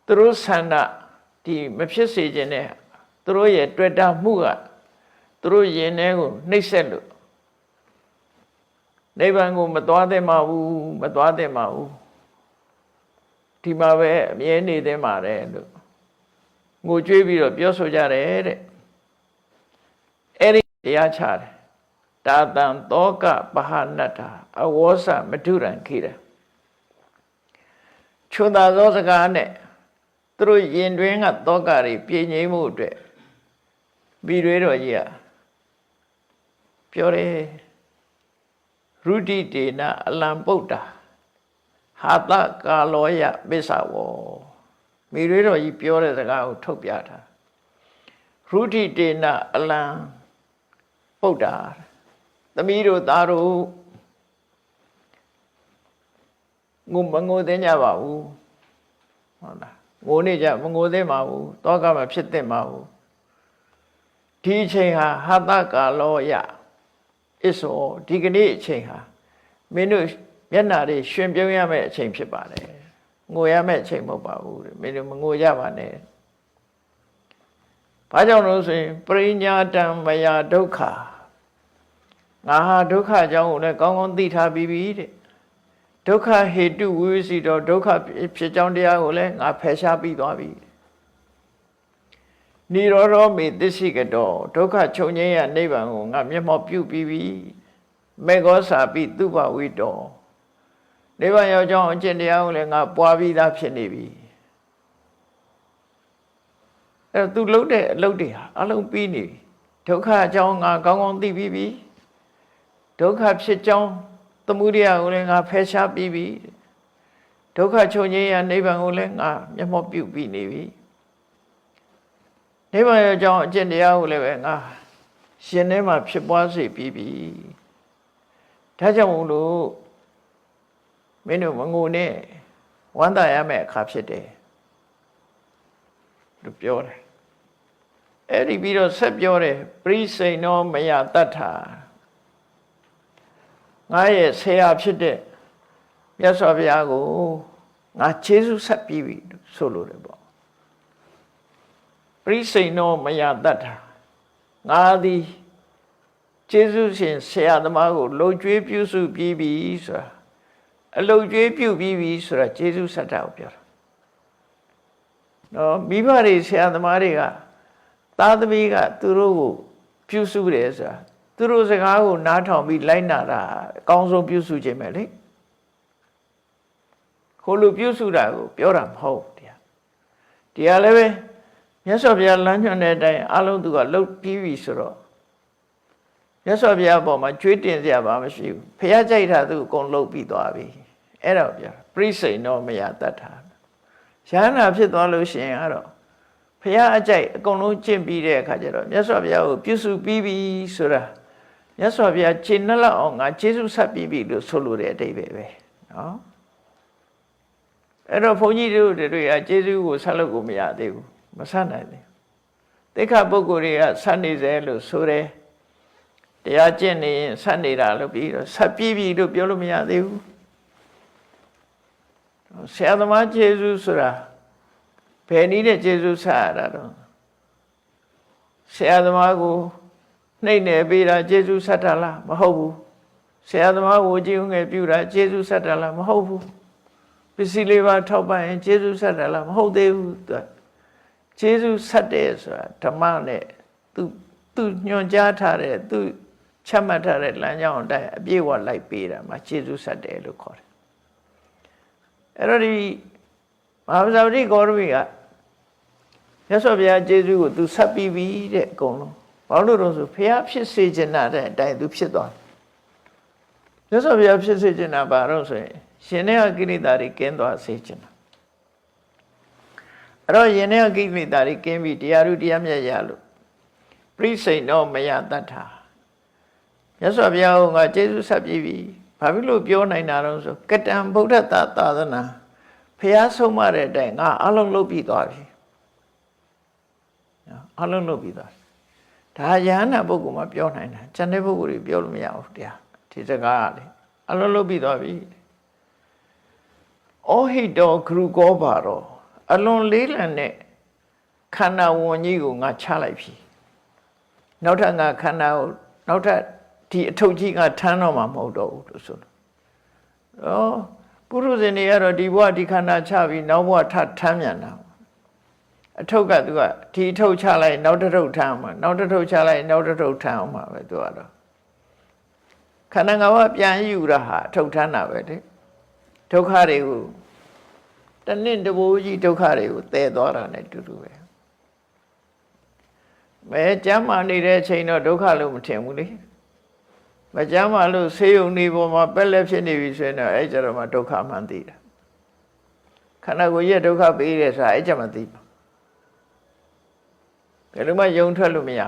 [SPEAKER 2] သူတို့ဆန္ဒဒီမဖြစ်စေခြင်းနဲ့သူတို့ရဲ့တွေ့တာမှုကသူတို့ယင်ထဲကိုနှိပ်စက်လို့နိဗ္ဗာန်ကိုမသွားသင့်ပါဘူးမသွားသင့်ပါဘူးဒီမှာပဲအမြဲနေသင့်ပါတယ်လို့ငိုကြွေးပြီးတော့ပြောဆိုကြတယ်တဲ့အဲ့ဒီတရားချတယ်တာတံသောကပဟနတ္တာအဝေါစမဓုရံခိရချွန်သာသောစကားနဲ့သူတို့ယင်တွင်ကသောကတွေပြည့်ငြိမ်းမှုအတွက်ပြီးရွေးတော်ကြီးကပြောတယ်ရုဒိတေနအလံပုဒ္ဒါဟာတကာလောယပစ္ဆဝောမိရွေးတော်ကြီးပြောတဲ့စကားကိုထုတ်ပြတာရုဒိတေနအလံပုဒ္ဒါသမီးတို့သားတို့မငိုသင့်ကြပါဘူးဟုတ်လားငိုနေကြမငိုသင့်ပါဘူးတောကမဖြစ်သင့်ပါဘူးဒီအချိန်ဟာဟာတကာလောယအစ္ဆောဒီကနေ့အချိန်ဟာမင်းတို့မျက်နှာတွေရှင်ပြုံးရမယ့်အချိန်ဖြစ်ပါတယ်ငိုရမယ့်အချိန်မဟုတ်ပါဘူးမင်းတို့မငိုကြပါနဲ့ဘာကြောင့်လို့ဆိုရင်ပရိညာတံမယဒုက္ခငါဟာဒုက္ခအကြောင်းကိုလည်းကောင်းကောင်းသိထားပြီးပြီတဲ့ဒုက္ခဟေတုဝိဝိစီတောဒုက္ခဖြစ်ကြောင်းတရားကိုလည်းငါဖယ်ရှားပြီးသွားပြီနိရောဓမေသစ္စိကတောဒုက္ခချုပ်ငြိမ်းရနိဗ္ဗာန်ကိုငါမျက်မှောက်ပြုပြီးပြီမေဃောစာပိသူပဝိတောနိဗ္ဗာန်ရောက်ကြောင်းအကျင့်တရားကိုလည်းငါပွားပြီးသားဖြစ်နေပြီအဲသူလုပ်တဲ့အလုပ်တွေဟာအလုံးပြီးနေပြီဒုက္ခအကြောင်းငါကောင်းကောင်းသိပြီးပြီဒုက္ခဖြစ်ကြောင်းသမုဒယကိုလည်းငါဖယ်ရှားပြီးပြီဒုက္ခချုပ်ငြိမ်းရနိဗ္ဗာန်ကိုလည်းငါမျက်မှောက်ပြုပြီးနေပြီ နိဗ္ဗာန်ရဲ့အကြောင်းအကျင့်တရားကိုလည်းပဲငါရှင်ထဲမှာဖြစ်ပွားစေပြီးပြီဒါကြောင့်မို့လို့မင်းတို့မငိုနဲ့ဝမ်းသာရမယ့်အခါဖြစ်တယ်လို့ပြောတယ်အဲ့ဒီပြီးတော့ဆက်ပြောတယ်ပရိစိန်နောမယတတ္ထာငါရဲ့ဆရာဖြစ်တဲ့မြတ်စွာဘုရားကိုငါကျေးဇူးဆက်ပြီးပြီဆိုလို့တယ်ပေါ့ပရိစိန်နောမယတတ္ထာငါသည်ကျေးဇူးရှင်ဆရာသမားကိုလှုပ်ကြွေးပြုစုပြီးပြီဆိုတာအလှုပ်ကြွေးပြုပြီးပြီဆိုတာကျေးဇူးဆက်တာကိုပြောတာနော်မိဘတွေဆရာသမားတွေကသားသမီးကသူတို့ကိုပြုစုတယ်ဆိုတာသူတို့စကားကိုနားထောင်ပြီးလိုက်နာတာအကောင်းဆုံးပြုစုခြင်းပဲလေခိုးလို့ပြုစုတာကိုပြောတာမဟုတ်တရားလည်းပဲမြတ်စွာဘုရားလမ်းညွှန်တဲ့အတိုင်းအလုံးသူကလှုပ်ပြီးပြီဆိုတော့မြတ်စွာဘုရားအပေါ်မှာကြွေးတင်စရာဘာမှမရှိဘူးဘုရားကြိုက်တာသူအကုန်လှုပ်ပြီးသွားပြီအဲ့ဒါကိုပြောပရိစိန်နောမယတတ္ထာရဟန္တာဖြစ်သွားလို့ရှိရင်အဲ့တော့ဘုရားအကြိုက်အကုန်လုံးကျင့်ပြီးတဲ့အခါကျတော့မြတ်စွာဘုရားကိုပြုစုပြီးပြီဆိုတာမြတ်စွာဘုရားရှင်းနှလောက်အောင်ငါကျေးဇူးဆက်ပြီးပြီလို့ဆိုလိုတဲ့အတိတ်ပဲနော်အဲ့တော့ဘုန်းကြီးတို့တွေကကျေးဇူးကိုဆက်လို့ကိုမရသေးဘူးမဆက်နိုင်သေးသိက္ခာပုဂ္ဂိုလ်တွေကဆက်နေစေလို့ဆိုတယ်တရားကျင့်နေရင်ဆက်နေတာလို့ပြီးတော့ဆက်ပြီးပြီလို့ပြောလို့မရသေးဘူးဆရာသမားကျေးဇူးဆိုတာဘယ်နည်းနဲ့ကျေးဇူးဆက်ရတာတော့ဆရာသမားကိုနှိမ့်နေပေးတာကျေးဇူးဆက်တာလားမဟုတ်ဘူးဆရာသမားကိုကြည်ငယ်ပြုတာကျေးဇူးဆက်တာလားမဟုတ်ဘူးပစ္စည်းလေးပါထောက်ပံ့ရင်ကျေးဇူးဆက်တယ်လားမဟုတ်သေးဘူးကျေးဇူးဆက်တယ်ဆိုတာဓမ္မနဲ့သူညွှန်ကြားထားတဲ့သူချမှတ်ထားတဲ့လမ်းကြောင်းအတိုင်းအပြည့်အဝလိုက်ပေးတာမှာကျေးဇူးဆက်တယ်လို့ခေါ်တယ်အဲ့တော့ဒီမဟာဗဇာဝတိဂေါရမီကမြတ်စွာဘုရားကျေးဇူးကိုသူဆက်ပြီးပြီတဲ့အကုန်လုံးဘာလို့လဲဆိုဘုရားဖြစ်စေချင်တဲ့အတိုင်းသူဖြစ်သွားတယ်မြတ်စွာဘုရားဖြစ်စေချင်တာဘာလို့ဆိုရင်ရှင်တဲ့ကိလေသာတွေကင်းသွားစေချင်တာအဲ့တော့ရှင်တဲ့ကိလေသာတွေကင်းပြီးတရားဥတရားမြတ်ရလို့ပရိစိန်နောမယတတ္ထာမြတ်စွာဘုရားကကျေးဇူးဆက်ပြီးပြီဘာဖြစ်လို့ပြောနိုင်တာတော့ဆိုကတံဗုဒ္ဓသာသနာဘုရားဆုံးမတဲ့အတိုင်းငါအလုံးလုပ်ပြီးသွားပြီအလုံးလုပ်ပြီးသွားဒါယဟနာပုဂ္ဂိုလ်မှာပြောနိုင်တာကျန်တဲ့ပုဂ္ဂိုလ်တွေပြောလို့မရဘူးတရားဒီစကားကလေအလုံးလုပ်ပြီးသွားပြီဩဟိတောဂရုကောပါတော့အလွန်လေးလံတဲ့ခန္ဓာဝန်ကြီးကိုငါချလိုက်ပြီနောက်ထပ်ငါခန္ဓာကိုနောက်ထပ်ဒီအထုပ်ကြီးကထမ်းတော့မှာမဟုတ်တော့ဘူးလို့ဆိုလို့ပုရုဇဉ်တွေကတော့ဒီဘဝဒီခန္ဓာချပြီးနောက်ဘဝထမ်းမြန်တာအထုပ်ကသူကဒီအထုပ်ချလိုက်နောက်တစ်ထုပ်ထမ်းမှာနောက်တစ်ထုပ်ချလိုက်နောက်တစ်ထုပ်ထမ်းအောင်မှာပဲသူကတော့ခန္ဓာငါးပါးပြန်ယူတာဟာအထုပ်ထမ်းတာပဲလေဒုက္ခတွေကိုတနင့်တဘိုးကြီးဒုက္ခတွေကိုတည်သွားတာ ਨੇ တူတူပဲမဲကျမ်းမာနေတဲ့အချိန်တော့ဒုက္ခလို့မထင်ဘူးလေမကျမ်းမာလို့ဆေးရုံနေပေါ်မှာပက်လက်ဖြစ်နေပြီဆိုရင်တော့အဲ့ကြတော့မှဒုက္ခမှန်သိတာခန္ဓာကိုယ်ရဲ့ဒုက္ခပေးတယ်ဆိုတာအဲ့ကြမှသိပါဘယ်လိုမှယုံထွက်လို့မရ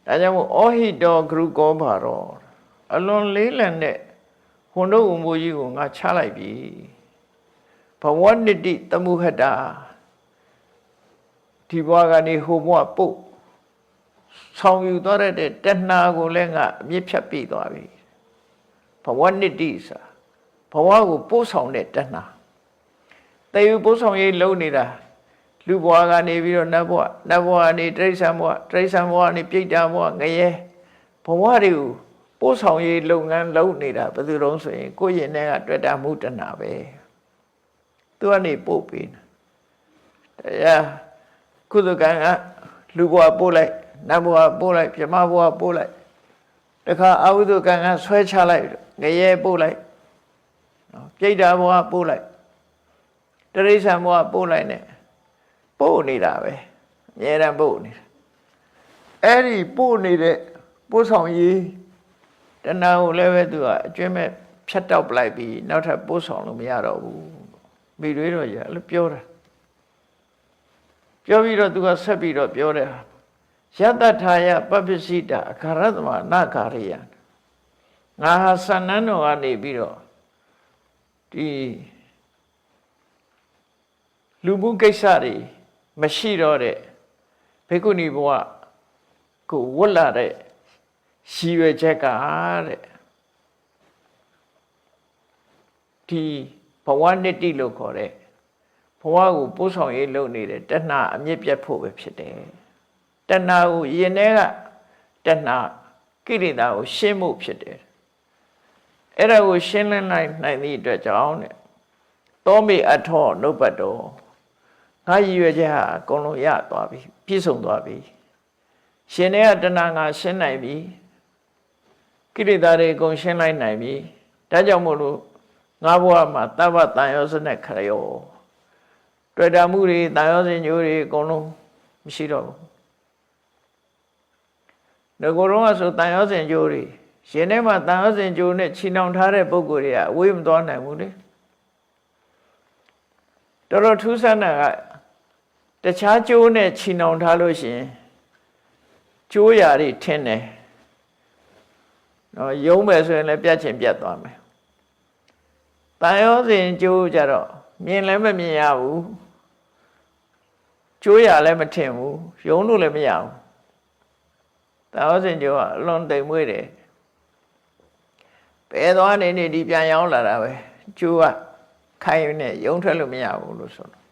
[SPEAKER 2] ဒါကြောင့်မို့ဩဟိတောဂရုကောဘာရောအလွန်လေးလံတဲ့ဝန်တို့ဝန်မိုးကြီးကိုငါချလိုက်ပြီဘဝနိတိတမှုဟတ္တာဒီဘဝကနေဟိုဘဝပုတ်ဆောင်ယူသွားတဲ့တဏှာကိုလည်းငါအမြင့်ဖြတ်ပြီးသွားပြီဘဝနိတိစာဘဝကိုပို့ဆောင်တဲ့တဏှာတေယူပို့ဆောင်ရေးလုံးနေတာလူဘဝကနေပြီးတော့နတ်ဘဝနတ်ဘဝကနေတိရစ္ဆာန်ဘဝတိရစ္ဆာန်ဘဝကနေပြိတ္တာဘဝငရဲဘဝတွေကိုပို့ဆောင်ရေးလုပ်ငန်းလုပ်နေတာဘယ်သူတုံးဆိုရင်ကိုယ့်ရင်ထဲကတွေ့တာမှုတဏှာပဲသူကနေပို့ပေးတာတရားကုသကံကလူဘဝပို့လိုက်နတ်ဘဝပို့လိုက်ပြမဘဝပို့လိုက်တခါအဝိဇ္ဇကံကဆွဲချလိုက်ငရဲပို့လိုက်ပြိတ္တာဘဝပို့လိုက်တိရစ္ဆာန်ဘဝပို့လိုက်နဲ့ပို့နေတာပဲအများအားပို့နေတာအဲ့ဒီပို့နေတဲ့ပို့ဆောင်ရေးတဏှာကိုလည်းပဲသူကအကျွမ်းမဲ့ဖြတ်တောက်ပလိုက်ပြီးနောက်ထပ်ပို့ဆောင်လို့မရတော့ဘူးမိတွေတော့ရလို့ပြောတာ ပြောပြီးတော့သူကဆက်ပြီးတော့ပြောတယ်ယတ္တထာယပပ္ပစိတအခါရသမနာကာရိယငါဟာစန္နန်းတော်ကနေပြီးတော့ဒီလူမှုကိစ္စတွေမရှိတော့တဲ့ဘေကုဏီဘဝကိုဝတ်လာတဲ့ရည်ရွယ်ချက်ကတဲ့ဒီဘဝနှစ်တိလို့ခေါ်တဲ့ဘဝကိုပို့ဆောင်ရေးလုပ်နေတဲ့တဏှာအမြင့်ပြတ်ဖို့ပဲဖြစ်တယ်တဏှာကိုယင်ထဲကတဏှာကိရိတာကိုရှင်းဖို့ဖြစ်တယ်အဲ့ဒါကိုရှင်းလင်းနိုင်သည့်အတွက်ကြောင့်တဲ့သောမေအထောနုပ္ပတ်တော်ငါရည်ရွယ်ချက်ဟာအကုန်လုံးရသွားပြီပြည့်စုံသွားပြီရှင်တဲ့တဏှာငါရှင်းနိုင်ပြီကိရိတာတွေအကုန်ရှင်းလိုက်နိုင်ပြီဒါကြောင့်မို့လို့ငါဘဝမှာတပ္ပတန်ရောစနဲ့ခရောတွေ့တာမှုတွေတန်ရောစင်ညိုးတွေအကုန်လုံးမရှိတော့ဘူးငါကိုယ်တော့ဆိုတန်ရောစင်ညိုးတွေရှင်ထဲမှာတန်ရောစင်ညိုးနဲ့ချီနှောင်ထားတဲ့ပုဂ္ဂိုလ်တွေကအဝေးမသွားနိုင်ဘူးလေတော်တော်ထူးဆန်းတာကတခြားကျိုးနဲ့ချီနှောင်ထားလို့ရှိရင်ကျိုးရာတွေထင်းတယ်နော်ယုံမယ်ဆိုရင်လည်းပြတ်ချင်ပြတ်သွားမယ်တန်ရောစင်ကျိုးကြတော့မြင်လည်းမမြင်ရဘူးကျိုးရလည်းမထင်ဘူးယုံလို့လည်းမရဘူးတန်ရောစင်ကျိုးကအလွန်တိမ်မွေးတယ်ဘယ်သွားနေဒီပြန်ရောက်လာတာပဲကျိုးကခိုင်းနေယုံထွက်လို့မရဘူးလို့ဆိုတော့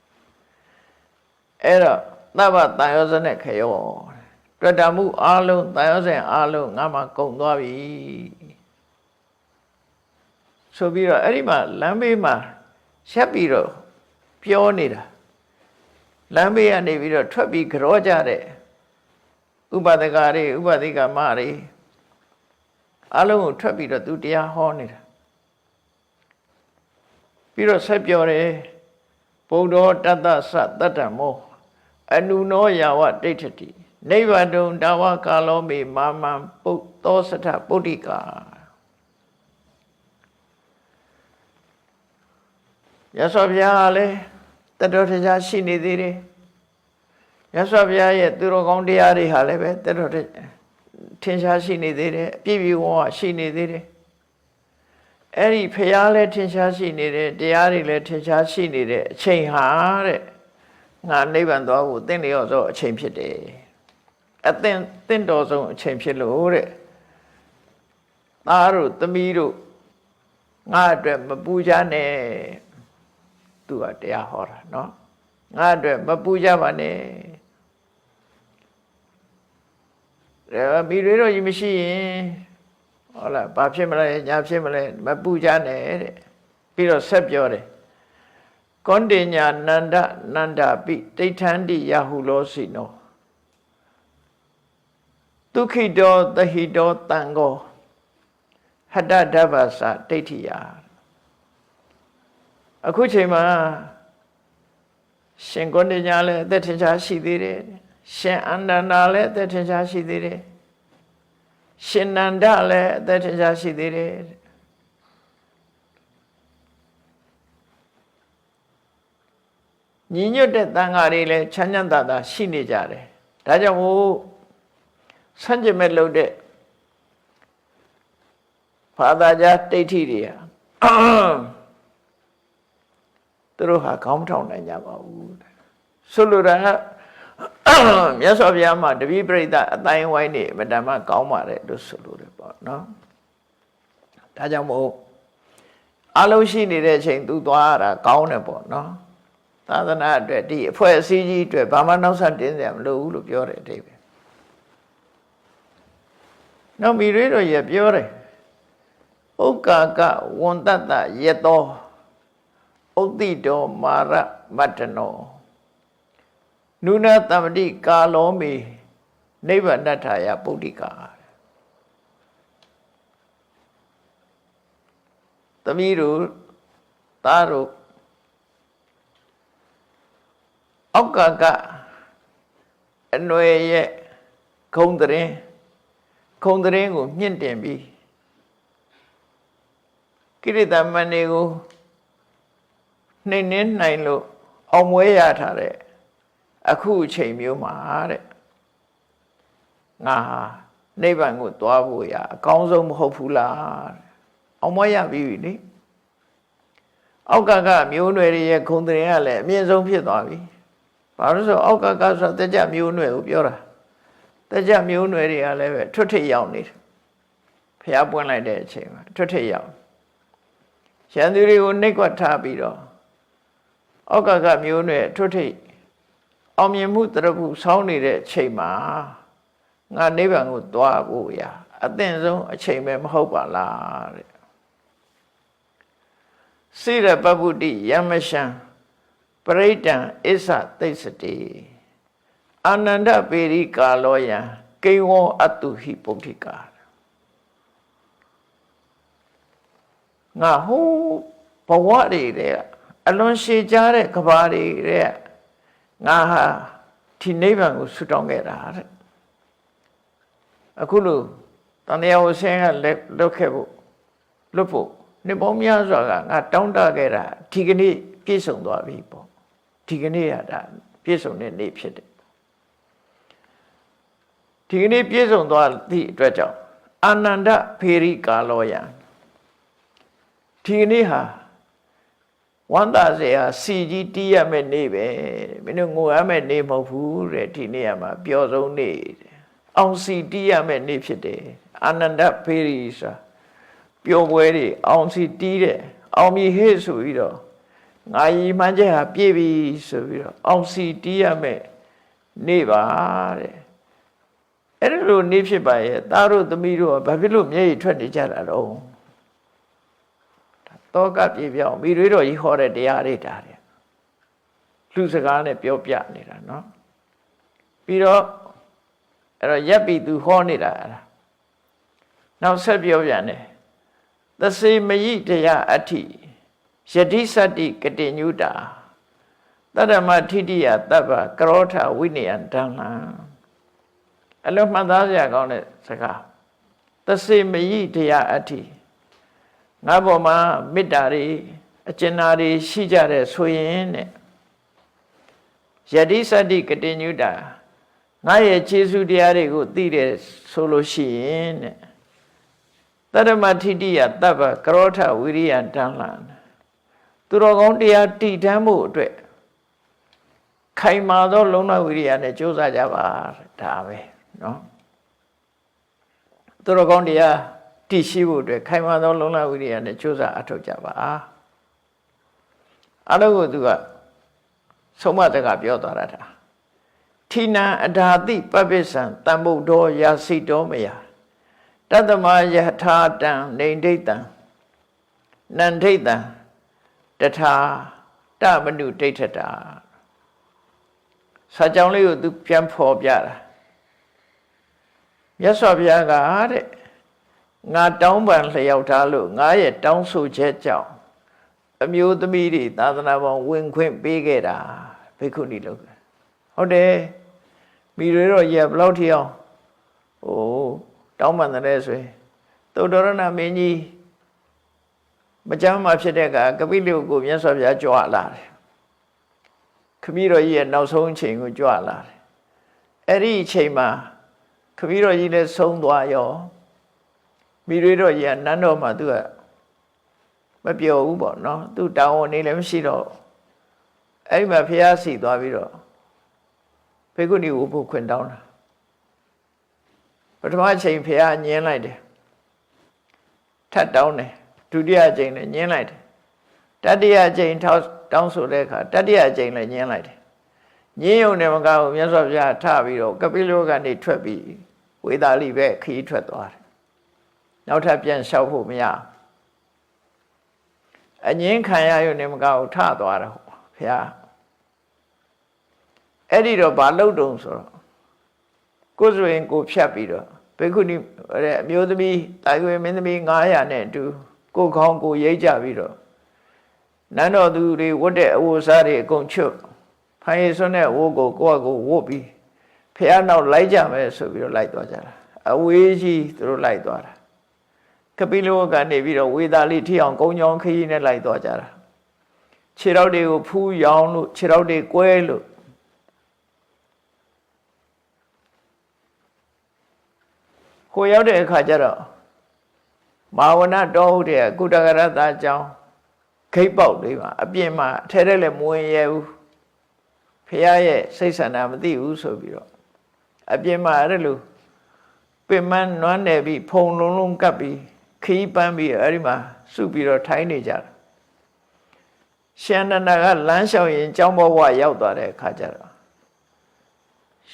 [SPEAKER 2] အဲ့တော့သဗ္ဗတန်ရောစနဲ့ခရောတွေ့တာမှုအလုံးတန်ရောစင်အလုံးငါမှကုန်သွားပြီဆိုပြီးတော့အဲ့ဒီမှာလမ်းဘေးမှာဆက်ပြီးတော့ပြောနေတာလမ်းဘေးကနေပြီးတော့ထွက်ပြီးကြောကြတဲ့ဥပဒကတွေဥပဒိကမတွေအလုံးကိုထွက်ပြီးတော့သူတရားဟောနေတာပြီးတော့ဆက်ပြောတယ်ဗုဒ္ဓတတ္တသတတ္တမောအနုနောယာဝဒိဋ္ဌတိနိဗ္ဗာတုံတာဝကာလောမေမာမံပုတ်သောစထပုဒ္ဓိကာရသော်ဘုရားလည်းတတော်တရားရှိနေသေးတယ်ရသော်ဘုရားရဲ့သူတော်ကောင်းတရားတွေဟာလည်းပဲတတော်ထင်ရှားရှိနေသေးတယ်အပြည့်ပြည့်ဝဝရှိနေသေးတယ်အဲ့ဒီဘုရားလည်းထင်ရှားရှိနေတယ်တရားတွေလည်းထင်ရှားရှိနေတဲ့အချိန်ဟာတဲ့ငါနိဗ္ဗာန်သွားဖို့သင့်လျော်သောအချိန်ဖြစ်တယ်အသင့်တော်ဆုံးအချိန်ဖြစ်လို့တဲ့သားတို့သမီးတို့ငါအတွက်မပူကြနဲ့သူကတရားဟောတာနော်ငါအတွက်မပူကြပါနဲ့မိတွေတော့ကြီးမရှိရင်ဟုတ်လားဘာဖြစ်မလဲညာဖြစ်မလဲမပူကြနဲ့တဲ့ပြီးတော့ဆက်ပြောတယ်ကောန္တေညာနန္ဒနန္ဒပိတိဋ္ဌန္တိယဟုလောစီနောဒုက္ခိတောသဟိတောတံကောဟတ္တဓဗ္ဗသဒိဋ္ဌိယအခုချိန်မှာရှင်ကောန္တေညာလည်းအသက်ထင်ရှားရှိသေးတယ်ရှင်အန္တနာလည်းအသက်ထင်ရှားရှိသေးတယ်ရှင်နန္ဒလည်းအသက်ထင်ရှားရှိသေးတယ်ညီညွတ်တဲ့တန်ဃာတွေလည်းချမ်းချမ်းသာသာရှိနေကြတယ်ဒါကြောင့်မို့ဆန့်ကျင်မဲ့လို့တဲ့ဘာသာကြားဒိဋ္ဌိတွေဟာသူတို့ဟာခေါင်းမထောင်နိုင်ကြပါဘူးဆိုလိုတာကမြတ်စွာဘုရားမှာတပည့်ပရိသတ်အတိုင်းဝိုင်းနေမတ္တမကောင်းပါတယ်လို့ဆိုလိုတယ်ပေါ့နော်ဒါကြောင့်မို့အလုံးရှိနေတဲ့အချိန်သူသွားရတာကောင်းတယ်ပေါ့နော်သာသနာအတွက်ဒီအဖွဲ့အစည်းကြီးအတွက်ဘာမှနောက်ဆက်တင်းစရာမလိုဘူးလို့ပြောတယ်အတိတ်ပဲနောက်မိတွေတော့ရပြောတယ်ဥက္ကာကဝန္တတယတောဥတ္တိတောမာရမတ္တနောနုနတမတိကာလောမေနိဗ္ဗာနထာယပုဒ္ဓိကာသမီးတို့သားတို့အောက်ကကအနွယ်ရဲ့ခုံတရင်ကိုမြင့်တင်ပြီးကိရိတာမဏေကိုနှိမ့်နှင်းနိုင်လို့အောင်မွေးရထားတဲ့ အခုအချိန်မျိုးမှာတဲ့ငါဟာနိဗ္ဗာန်ကိုသွားဖို့ရအကောင်းဆုံးမဟုတ်ဘူးလားအောင်မရပြီလေအောက်ကကမျိုးနွယ်တွေရဲ့ခုံတဲ့ကလည်းအမြင့်ဆုံးဖြစ်သွားပြီဘာလို့ဆိုအောက်ကကဆိုတကြမျိုးနွယ်ကိုပြောတာတကြမျိုးနွယ်တွေကလည်းပဲထွတ်ထိပ်ရောက်နေတယ်ဖျားပွင့်လိုက်တဲ့အချိန်မှာထွတ်ထိပ်ရောက်ရန်သူတွေကိုနှိပ်ကွက်ထားပြီးတော့အောက်ကကမျိုးနွယ်ထွတ်ထိပ်အောင်မြင်မှုတရဖူဆောင်းနေတဲ့အချိန်မှာငါနိဗ္ဗာန်ကိုသွားဖို့ရအသင့်ဆုံးအချိန်ပဲမဟုတ်ပါလားတဲ့စိရပပုတ္တိယမရှံပရိတံအစ္ဆသိစတိအာနန္ဒပေရိကာလောယံကိဝောအတုဟိပုဋ္ဌိကာငါဟိုဘဝတွေတဲ့အလွန်ရှည်ကြားတဲ့ကဘာတွေတဲ့ငါဟာဒီနိဗ္ဗာန်ကိုဆုတောင်းခဲ့တာတဲ့အခုလို့တန်တရားဝဆင်းကလွတ်ခဲ့ဖို့လွတ်ဖို့နှစ်ပေါင်းများစွာကငါတောင်းတခဲ့တာဒီကနေ့ပြည့်စုံသွားပြီပေါ့ဒီကနေ့ရတာပြည့်စုံတဲ့နေ့ဖြစ်တယ်ဒီကနေ့ပြည့်စုံသွားသည့်အတွက်ကြောင့်အာနန္ဒဖေရိကာလောယံဒီကနေ့ဟာဝန္တာစေဟာစီကြီးတီးရမယ့်နေ့ပဲမင်းတို့ငိုရမယ့်နေ့မဟုတ်ဘူးတဲ့ဒီနေ့ကမှပျော်ဆုံးနေ့အောင်စီတီးရမယ့်နေ့ဖြစ်တယ်အာနန္ဒဖေရိဆိုပျော်ပွဲတွေအောင်စီတီးတဲ့အောင်မြည်ဟဲ့ဆိုပြီးတော့ငါရည်မှန်းချက်ဟာပြည့်ပြီဆိုပြီးတော့အောင်စီတီးရမယ့်နေ့ပါတဲ့အဲ့ဒါလိုနေ့ဖြစ်ပါရဲ့သားတို့သမီးတို့ကဘာဖြစ်လို့မျက်ရည်ထွက်နေကြတာတော့တောကပြေပြောင်းမိတွေတော်ကြီးဟောတဲ့တရားတွေဒါတဲ့လူစကားနဲ့ပြောပြနေတာเนาะပြီးတော့အဲ့တော့ရပ်ပြီးသူဟောနေတာအဲ့ဒါနောက်ဆက်ပြောပြန်တယ်သစေမယိတရားအဋ္ဌိယတိစတ္တိကတိညုတာတတ္တမထိတိယတပ္ပကရောထဝိနယံဓမ္မံအလုံးမှတ်သားစရာကောင်းတဲ့စကားသစေမယိတရားအဋ္ဌိငါပေါ်မှာမေတ္တာတွေအကျဉ်းတွေရှိကြတဲ့ဆိုရင်တဲ့ယတိစတ္တိကတိညုတာငါရဲ့ခြေဆုတရားတွေကိုသိတယ်ဆိုလို့ရှိရင်တဲ့တတ္တမထိတိယတပ္ပကရောထဝိရိယဓမ္မံသူတော်ကောင်းတရားတည်တမ်းမှုအတွက်ခိုင်မာသောလုံလဝိရိယနဲ့ကြိုးစားကြပါဒါပဲเนาะသူတော်ကောင်းတရားတည်ရှိဖို့အတွက်ခိုင်မာသောလုံလဝိရိယနဲ့ကြိုးစားအထောက်ကြပါအလုံးကိုသူကဆုံးမတကပြောသွားတာထိနံအဓာတိပပိစံတမ္ဗုဒ္ဓောယာစိတောမယတတ္တမယထာတံနေဋိတံနန္ထိတံတထာတမနုဒိဋ္ဌတာစာကြောင်းလေးကိုသူပြန်ဖော်ပြတာမြတ်စွာဘုရားကတဲ့ငါတောင်းပန်လျှောက်ထားလို့ငါရဲ့တောင်းဆိုချက်ကြောင့်အမျိုးသမီးတွေသာသနာပေါင်းဝင်ခွင့်ပေးခဲ့တာဘိက္ခုနီလို့ဟုတ်တယ်မိတွေတော့ရဘလောက်ထီအောင်တောင်းပန်တယ်ဆိုရင်သုတ္တရဏမင်းကြီးမကြမ်းမှဖြစ်တဲ့ကကပိလျုကိုမြတ်စွာဘုရားကြွလာတယ်ခမည်းတော်ကြီးရဲ့နောက်ဆုံးအချိန်ကိုကြွလာတယ်အဲ့ဒီအချိန်မှာခမည်းတော်ကြီးလည်းဆုံးသွားရောမိတွေတော်ကြီးကနန်းတော်မှာသူကမပြောဘူးပေါ့နော်သူတောင်းဝန်နေလည်းမရှိတော့အဲ့ဒီမှာဖះစီသွားပြီးတော့ဘေကုဏီဝုဖို့ခွင့်တောင်းတာပထမအချိန်ဖះညင်းလိုက်တယ်ထပ်တောင်းတယ်ဒုတိယအချိန်လည်းညင်းလိုက်တယ်တတိယအချိန်တောင်းဆိုတဲ့အခါတတိယအချိန်လည်းညင်းလိုက်တယ်ညင်းုံနဲ့မကဘူးမြတ်စွာဘုရားထပြီးတော့ကပိလောကနေထွက်ပြီးဝေသာလိပဲခရီးထွက်သွားတယ်နောက်ထပ်ပြန်လျှောက်ဖို့မရအငင်းခံရရုံနဲ့မကဘူးထသွားတယ်ဘုရားအဲ့ဒီတော့ဘာလုပ်တုံဆိုတော့ကိုယ်ဆိုရင်ကိုဖြတ်ပြီးတော့ဘေကုဏီအမျိုးသမီးတာရွေမင်းသမီး900နဲ့အတူကိုခေါင်းကိုရိတ်ကြပြီးတော့နန်းတော်သူတွေဝတ်တဲ့အဝတ်စားတွေအကုန်ချွတ်ဖိုင်ရစွန်းတဲ့ဝတ်ကိုကိုယ့်အကိုဝတ်ပြီးဖះနောက်လိုက်ကြမယ်ဆိုပြီးတော့လိုက်သွားကြတာအဝေးကြီးသူတို့လိုက်သွားတာကပိလဝကနေပြီးတော့ဝေသာလိထိအောင်ကုန်းချောင်းခရီးနဲ့လိုက်သွားကြတာခြေထောက်တွေကိုဖူးရောင်လို့ခြေထောက်တွေကွဲလို့ ကိုရောက်တဲ့အခါကျတော့မာဝနတော်ဟုတ်တဲ့ကုတကရတအကြောင်းခိတ်ပေါက်လေးပါအပြင်မှာအထဲထဲလည်းမဝင်ရဘူးဖះရဲ့စိတ်ဆန္ဒမသိဘူးဆိုပြီးတော့အပြင်မှာအဲ့လိုပင်မနွမ်းနယ်ပြီးဖုံလုံးလုံးကပ်ပြီးခီးပန်းပြီးအဲ့ဒီမှာစုပြီးတော့ထိုင်းနေကြတာရှန္ဒနာကလမ်းလျှောက်ရင်ကျောင်းဘဝရောက်သွားတဲ့အခါကျတော့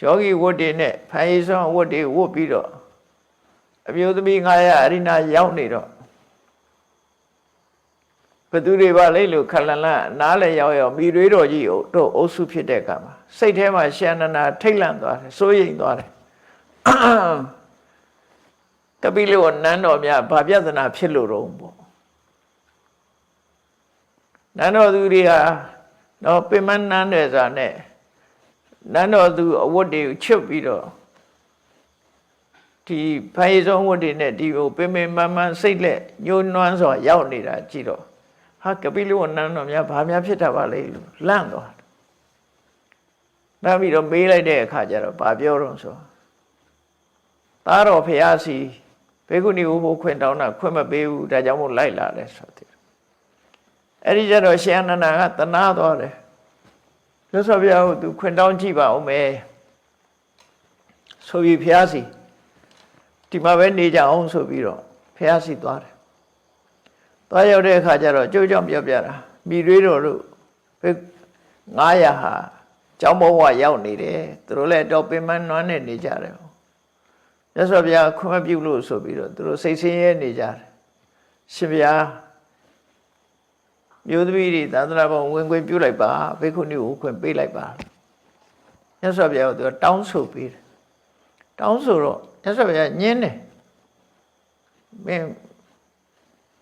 [SPEAKER 2] ယောဂီဝတ်တွေနဲ့ဖန်ရည်စွမ်းဝတ်တွေဝတ်ပြီးတော့အမျိုးသမီး900အရိနာရောက်နေတော့ဘသူတွေပါလိမ့်လို့ခလန်လန့်နားလည်းရောက်မိတွေးတော်ကြီးတို့အုပ်စုဖြစ်တဲ့အခါမှာစိတ်ထဲမှာရှန္ဒနာထိတ်လန့်သွားတယ်စိုးရိမ်သွားတယ်ကပိလဝနန်းတော်များဘာပြဿနာဖြစ်လို့တော့ပေါ့နန်းတော်သူတွေဟာတော့ပင်မနန်းတယ်ဆိုတာနဲ့နန်းတော်သူအဝတ်တွေကိုချွတ်ပြီးတော့ဒီဖိုင်ဆုံးဝတ်တွေနဲ့ဒီကိုပင်မစိတ်လက်ညှိုးနွမ်းစွာရောက်နေတာကြည့်တော့ဟာကပိလဝနန်းတော်များဘာများဖြစ်တာပါလဲလို့လန့်သွားတယ်နောက်ပြီးတော့မေးလိုက်တဲ့အခါကျတော့ဘာပြောတော့ဆိုသားတော်ဖះစီဘေကုဏီဘိုးခွင့်တောင်းတာခွင့်မပေးဘူးဒါကြောင့်မို့လိုက်လာတယ်ဆိုတဲ့အဲ့ဒီကျတော့ရှင်အနန္ဒာကတနာသွားတယ်မြတ်စွာဘုရားကသူခွင့်တောင်းကြည့်ပါဦးမယ်ဆိုပြီးဖះစီဒီမှာပဲနေကြအောင်ဆိုပြီးတော့ဖះစီသွားတယ်သွားရောက်တဲ့အခါကျတော့ကြိုးကြောင့်ပြောပြတာမိတွေးတော်တို့900ဟာကျောင်းဘဝရောက်နေတယ်သူတို့လည်းတော့ပင်မနွမ်းနေနေကြတယ်မြတ်စွာဘုရားခွင့်မပြုလို့ဆိုပြီးတော့သူတို့စိတ်ဆင်းရဲနေကြတယ်ရှင်ဘုရားမျိုးသမီးတွေသာသနာ့ဘုံဝင်ခွင့်ပြုလိုက်ပါဘိက္ခုနီကိုခွင့်ပေးလိုက်ပါမြတ်စွာဘုရားကသူတောင်းဆိုပေးတယ်တောင်းဆိုတော့မြတ်စွာဘုရားညင်းတယ်မင်း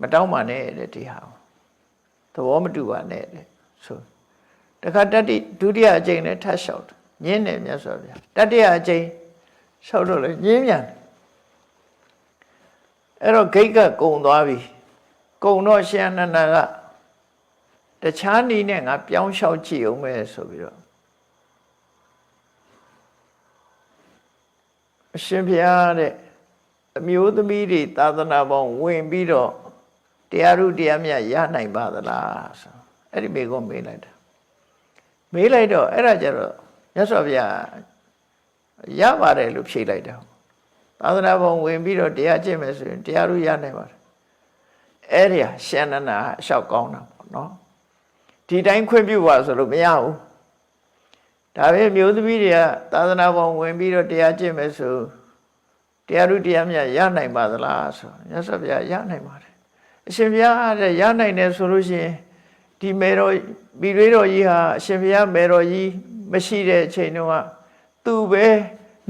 [SPEAKER 2] မတောင်းပါနဲ့တဲ့ဒီဟာသဘောမတူပါနဲ့တဲ့ဆိုတခါတတိဒုတိယအကြိမ်နဲ့ထပ်လျှောက်တယ်ညင်းတယ်မြတ်စွာဘုရားတတိယအကြိမ်လျှောက်တော့လေညင်းပြန်အဲ့တော့ဂိတ်ကကုံသွားပြီကုံတော့ရှင်အနန္ဒာကတခြားနည်းနဲ့ငါပြောင်းလျှောက်ကြည့်အောင်မယ်ဆိုပြီးတော့အရှင်ဘုရားတဲ့အမျိုးသမီးတွေသာသနာပေါင်းဝင်ပြီးတော့တရားဥတရားမြတ်ရနိုင်ပါသလားဆိုအဲ့ဒီမေကုန်းမေးလိုက်တာမေးလိုက်တော့အဲ့ဒါကြတော့မြတ်စွာဘုရားရပါတယ်လို့ဖြေလိုက်တယ်သာသနာပေါင်းဝင်ပြီးတော့တရားကျင့်မယ်ဆိုရင်တရားဥရနိုင်ပါတယ်အဲ့ဒီဟာရှင်နန္ဒာအလျှောက်ကောင်းတာပေါ့နော်ဒီတိုင်းခွင့်ပြုပါဆိုလို့မရဘူးဒါပဲမျိုးသမီးတွေကသာသနာပေါင်းဝင်ပြီးတော့တရားကျင့်မယ်ဆိုတရားဥတရားမြတ်ရနိုင်ပါသလားဆိုမြတ်စွာဘုရားရနိုင်ပါတယ်အရှင်ဘုရားတဲ့ရနိုင်တယ်ဆိုလို့ရှိရင်ဒီမေတော်ပြီးတွေးတော်ကြီးဟာအရှင်ဘုရားမေတော်ကြီးမရှိတဲ့အချိန်တုန်းကသူ့ပဲ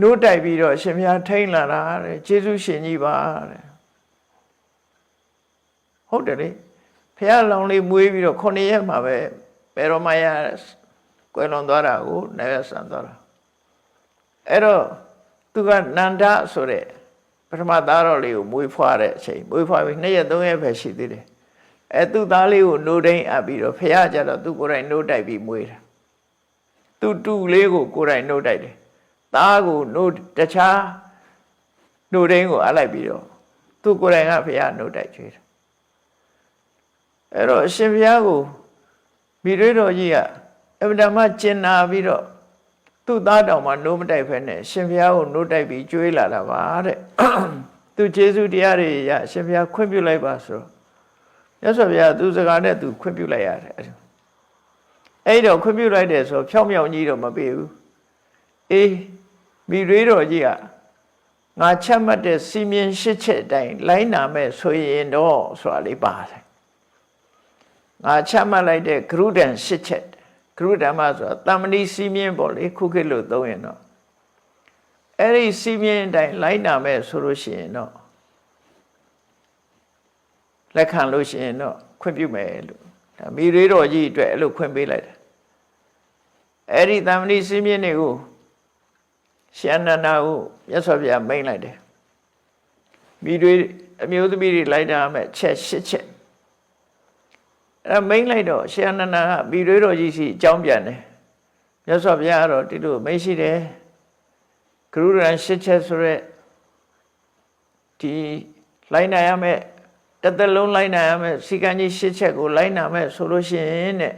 [SPEAKER 2] နိုးတိုက်ပြီးတော့အရှင်ဘုရားထိန်လာတာတဲ့ကျေးဇူးရှင်ကြီးပါတဲ့ဟုတ်တယ်လေဘုရားလောင်လေးမွေးပြီးတော့9ရက်မှာပဲပေတော်မရကွယ်လွန်သွားတာကိုနိုင်ရဆန်သွားတာအဲ့တော့သူကနန္ဒဆိုတဲ့ပထမသားတော်လေးကိုမွေးဖွားတဲ့အချိန်မွေးဖွားပြီး2ရက်3ရက်ပဲရှိသေးတယ်အဲသူ့သားလေးကိုနိုးတိန်အပ်ပြီးတော့ဖះကြတော့သူကိုယ်တိုင်နိုးတိုက်ပြီးမွေးတာသူ့တူလေးကိုကိုယ်တိုင်နိုးတိုက်တယ်သားကိုနိုးတခြားနိုးတိန်ကိုအပ်လိုက်ပြီးတော့သူကိုယ်တိုင်ကဖះနိုးတိုက်ကျွေးတယ်အဲ့တော့အရှင်ဘုရားကိုမိတွေးတော်ကြီးကအဗ္ဗဓမ္မကျင်နာပြီးတော့သူ့သားတော်မှာနိုးမတိုက်ဖဲနဲ့ရှင်ဘုရားကိုနိုးတိုက်ပြီးကျွေးလာတာပါတဲ့သူကျေးဇူးတရားတွေရရှင်ဘုရားခွင့်ပြုလိုက်ပါဆိုမြတ်စွာဘုရားသူစကားနဲ့သူခွင့်ပြုလိုက်ရတယ်အဲ့တော့ခွင့်ပြုလိုက်တယ်ဆိုဖြောင်းမြောင်ကြီးတော့မပေးဘူးအေးမိတွေးတော်ကြီးကငါချက်မှတ်တဲ့စီမင်း8ချက်အတိုင်းလိုင်းနာမဲ့ဆိုရင်တော့ဆိုတာလေးပါတယ်ငါချက်မှတ်လိုက်တဲ့ဂရုဒံ8ချက်ဂရုဓမ္မဆိုတာတမ္မဏိစီမင်းပေါ့လေခုခေတ်လို့သုံးရင်တော့အဲ့ဒီစီမင်းအတိုင်းလိုက်နာမဲ့ဆိုလို့ရှိရင်တော့လက်ခံလို့ရှိရင်တော့ခွင့်ပြုမယ်လို့ဒါမိတွေးတော်ကြီးအတွက်အဲ့လိုခွင့်ပေးလိုက်တယ်အဲ့ဒီတမ္မဏိစီမင်းတွေကိုရှင်အနန္ဒာကိုမြတ်စွာဘုရားမိန့်လိုက်တယ်မိတွေးအမျိုးသမီးတွေလိုက်တာမဲ့ချက်8ချက်အဲ့မိန်လိုက်တော့ရှင်အနန္ဒာကမိတွေးတော်ကြီးစီအကြောင်းပြန်တယ်မြတ်စွာဘုရားကတော့ဒီလိုမိတ်ရှိတယ်ဂရုရန်8ချက်ဆိုရက် ဒီလိုက်နိုင်ရမယ်တစ်သက်လုံးလိုက်နိုင်ရမယ်စီကံကြီး၈ချက်ကိုလိုက်နိုင်မယ်ဆိုလို့ရှိရင်တဲ့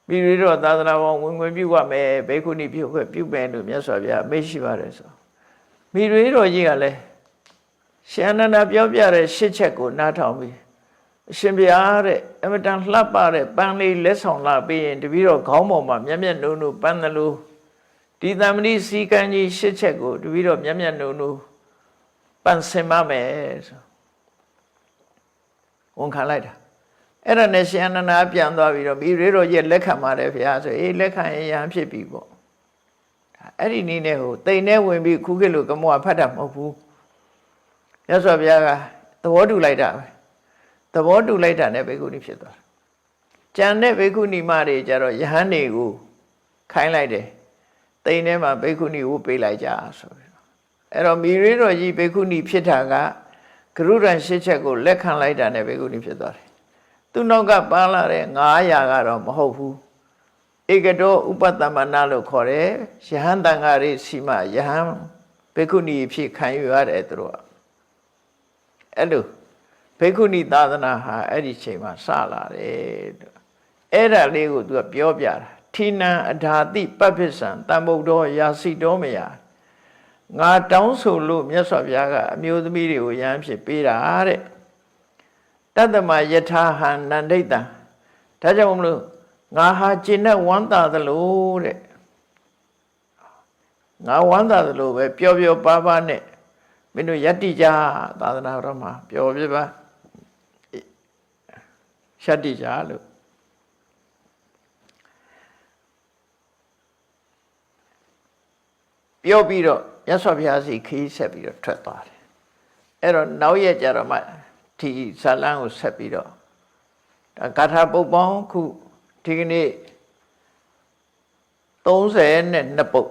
[SPEAKER 2] မိရိတော်သာသနာပေါင်းဝင်ပြုရမယ်ဘိက္ခုနီပြုခွင့်ပြုမယ်လို့မြတ်စွာဘုရားအမိန့်ရှိပါတယ်ဆိုမိရိတော်ကြီးကလည်းရှင်အနန္ဒာပြောပြတဲ့၈ချက်ကိုနားထောင်ပြီးအရှင်ဘုရားတဲ့အမတန်လှပတဲ့ပန်းလေးလက်ဆောင်လာပြီးရင်တပည့်တော်ခေါင်းပေါ်မှာမျက်မျက်နှုံနှုံပန်းသလိုဒီတမဏိစီကံကြီး၈ချက်ကိုတပည့်တော်မျက်မျက်နှုံနှုံပန်းစင်ပါမယ်ဆိုဝန်ခံလိုက်တာအဲ့ဒါနဲ့ရှင်အနန္ဒာပြန်သွားပြီးတော့မိရိတော်ကြီးလက်ခံပါတယ်ဘုရားဆိုအေးလက်ခံရင်ရဟန်းဖြစ်ပြီပေါ့အဲ့ဒီနည်းနဲ့ဟိုတိမ်နဲ့ဝင်ပြီးခုခေတ်လိုကမောဖတ်တာမဟုတ်ဘူးမြတ်စွာဘုရားကသဘောတူလိုက်တာပဲသဘောတူလိုက်တာနဲ့ဘိက္ခုနီဖြစ်သွားတယ်ကြံတဲ့ဘိက္ခုနီမတွေကြတော့ယဟန်တွေကိုခိုင်းလိုက်တယ်တိမ်ထဲမှာဘိက္ခုနီကိုပေးလိုက်ကြဆိုပြီးတော့အဲ့တော့မိရိတော်ကြီးဘိက္ခုနီဖြစ်တာကဂရုရံ၈ချက်ကိုလက်ခံလိုက်တာနဲ့ဘိက္ခုနီဖြစ်သွားတယ်သူနောက်ကပန်းလာတဲ့900ကတော့မဟုတ်ဘူးဧကတောဥပတ္တမနာလို့ခေါ်တယ်ယဟန်တန်ဃာတွေစီမယဟန်ဘိက္ခုနီဖြစ်ခံယူရတယ်သူတို့ကအဲ့လိုဘိက္ခုနီသာသနာဟာအဲ့ဒီချိန်မှာစလာတယ်အဲ့ဒါလေးကိုသူကပြောပြတာထိနံအဓာတိပပ္ပစ္စံတမ္ဗုဒ္ဓောယာစီတော်မယငါတောင်းဆိုလို့မြတ်စွာဘုရားကအမျိုးသမီးတွေကိုရဟန်းဖြစ်ပေးတာတဲ့တတ္တမယထာဟံနန္ဒိတံဒါကြောင့်မလို့ငါဟာကျင့်နဲ့ဝမ်းသာသလိုတဲ့ငါဝမ်းသာသလိုပဲပျော်ပျော်ပါးပါးနဲ့မင်းတို့ယတ္တိကြသာသနာတော်မှာပျော်ပြပါယတ္တိကြလို့ပြောပြီးတော့မြတ်စွာဘုရားစီခီးဆက်ပြီးတော့ထွက်သွားတယ်အဲ့တော့နောက်ရက်ကြတော့မှဒီဇာလန်းကိုဆက်ပြီးတော့ဂါထာပုတ်ပေါင်းခုဒီကနေ့32ပုတ်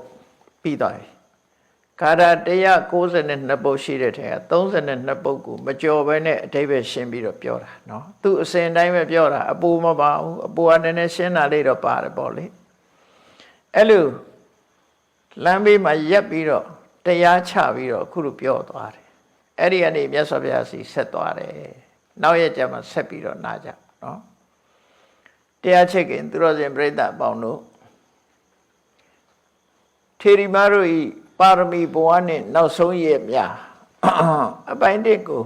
[SPEAKER 2] ပြီးသွားပြီဂါထာ192ပုတ်ရှိတဲ့ထဲက32ပုတ်ကိုမကြော်ဘဲနဲ့အဓိပ္ပာယ်ရှင်းပြီးတော့ပြောတာเนาะသူအစဉ်တိုင်းပဲပြောတာအပူမပါဘူးအပူကနည်းနည်းရှင်းတာလေးတော့ပါတယ်ပေါ့လေအဲ့လိုလမ်းဘေးမှာရက်ပြီးတော့တရားချပြီးတော့အခုလိုပြောသွားတယ်အဲ့ဒီကနေမြတ်စွာဘုရားစီဆက်သွားတယ်နောက်ရက်ကျမှဆက်ပြီးတော့နားကြနော်တရားချက်ခင်သူတော်စင်ပြိဿအပေါင်းတို့ထေရီမတို့ဤပါရမီဘဝနဲ့နောက်ဆုံးရက်များအပိုင်းတစ်ကို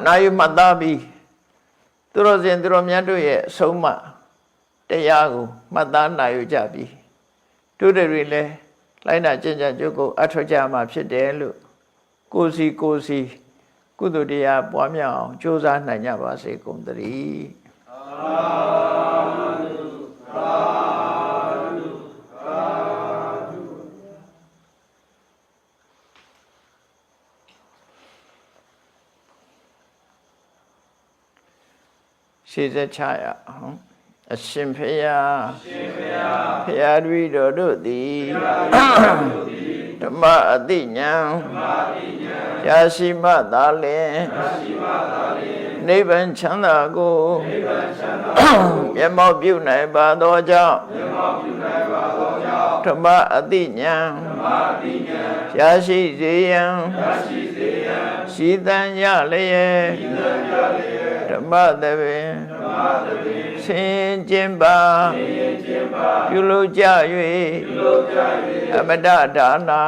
[SPEAKER 2] နာယူမှတ်သားပြီးသူတော်စင်သူတော်မြတ်တို့ရဲ့အဆုံးအမတရားကိုမှတ်သားနာယူကြပြီးတို့တွေလည်းလိုက်နာကျင့်ကြံကြုတ်ကိုအထောက်ကြမှာဖြစ်တယ်လို့ကိုယ်စီကုသိုလ်တရားပွားများအောင်ကြိုးစားနိုင်ကြပါစေကုန်သတည်းရှေ့ဆက်ချရအောင်အရှင်ဖေယဖေယတပည့်တော်တို့သည်ဓမ္မအတိညာရာရှိမှသာလင်နိဗ္ဗာန်ချမ်းသာကိုမျက်မှောက်ပြုနိုင်ပါသောကြောင့်ဓမ္မအတိညာရာရှိစေရန်ရှိသံရလျက်ဓမ္မသဘင်ဆင်ကျင်ပါပြုလုပ်ကြ၍အမတဒါနာ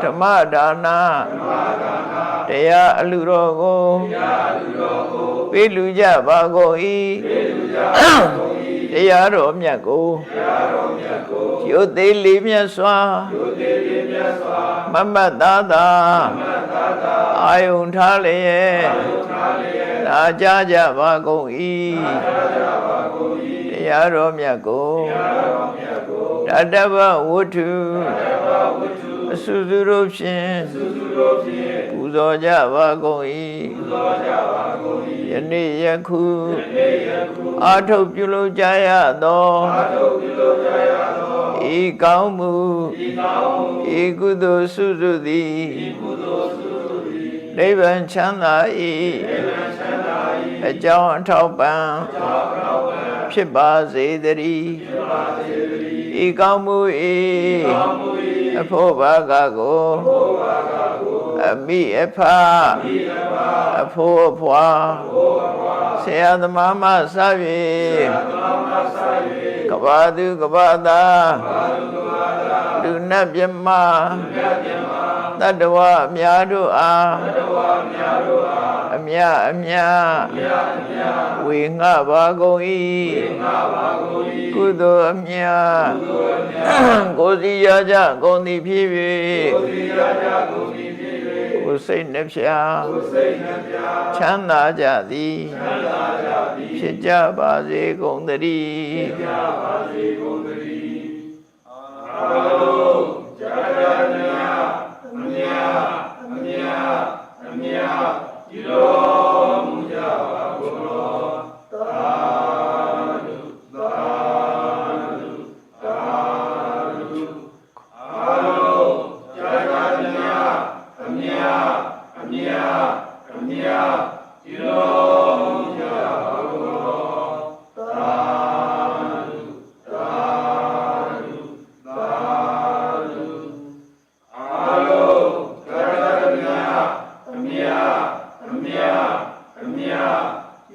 [SPEAKER 2] ဓမ္မဒါနာတရားအလှတော်ကိုပေးလူကြပါကုန်၏တရားတော်မြတ်ကိုရုပ်သေးလေးမြတ်စွာမမတ်သားသာအာယုန်ထားလျက်နာကြားကြပါကုန်၏တရားတော်မြတ်ကိုတတ္တဗဝတ္ထုအစုစုတို့ဖြင့်ပူဇော်ကြပါကုန်၏ယနေ့ယခုအာထုတ်ပြုလုပ်ကြရသောဤကောင်းမှုဤကုသိုလ်စုစုသည်နိဗ္ဗာန်ချမ်းသာ၏အကြောင်းအထောက်ပံ့ဖြစ်ပါစေတည်းဤကောင်းမှု၏အဖို့ဘာကကို အမိအဖအဖိုးအဖွာဆရာသမားမစ၍ကဘာသူကဘာသာလူနတ်မြမတတ္တဝအများတို့အားအမြအမြဝေငှပါကုန်၏ကုသိုလ်အမြကိုယ်စီရကြကုန်သည်ဖြစ်၍ကိုယ်စိတ်နှဖျားချမ်းသာကြသည်ဖြစ်ကြပါစေကုန်သတည်း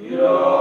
[SPEAKER 3] You know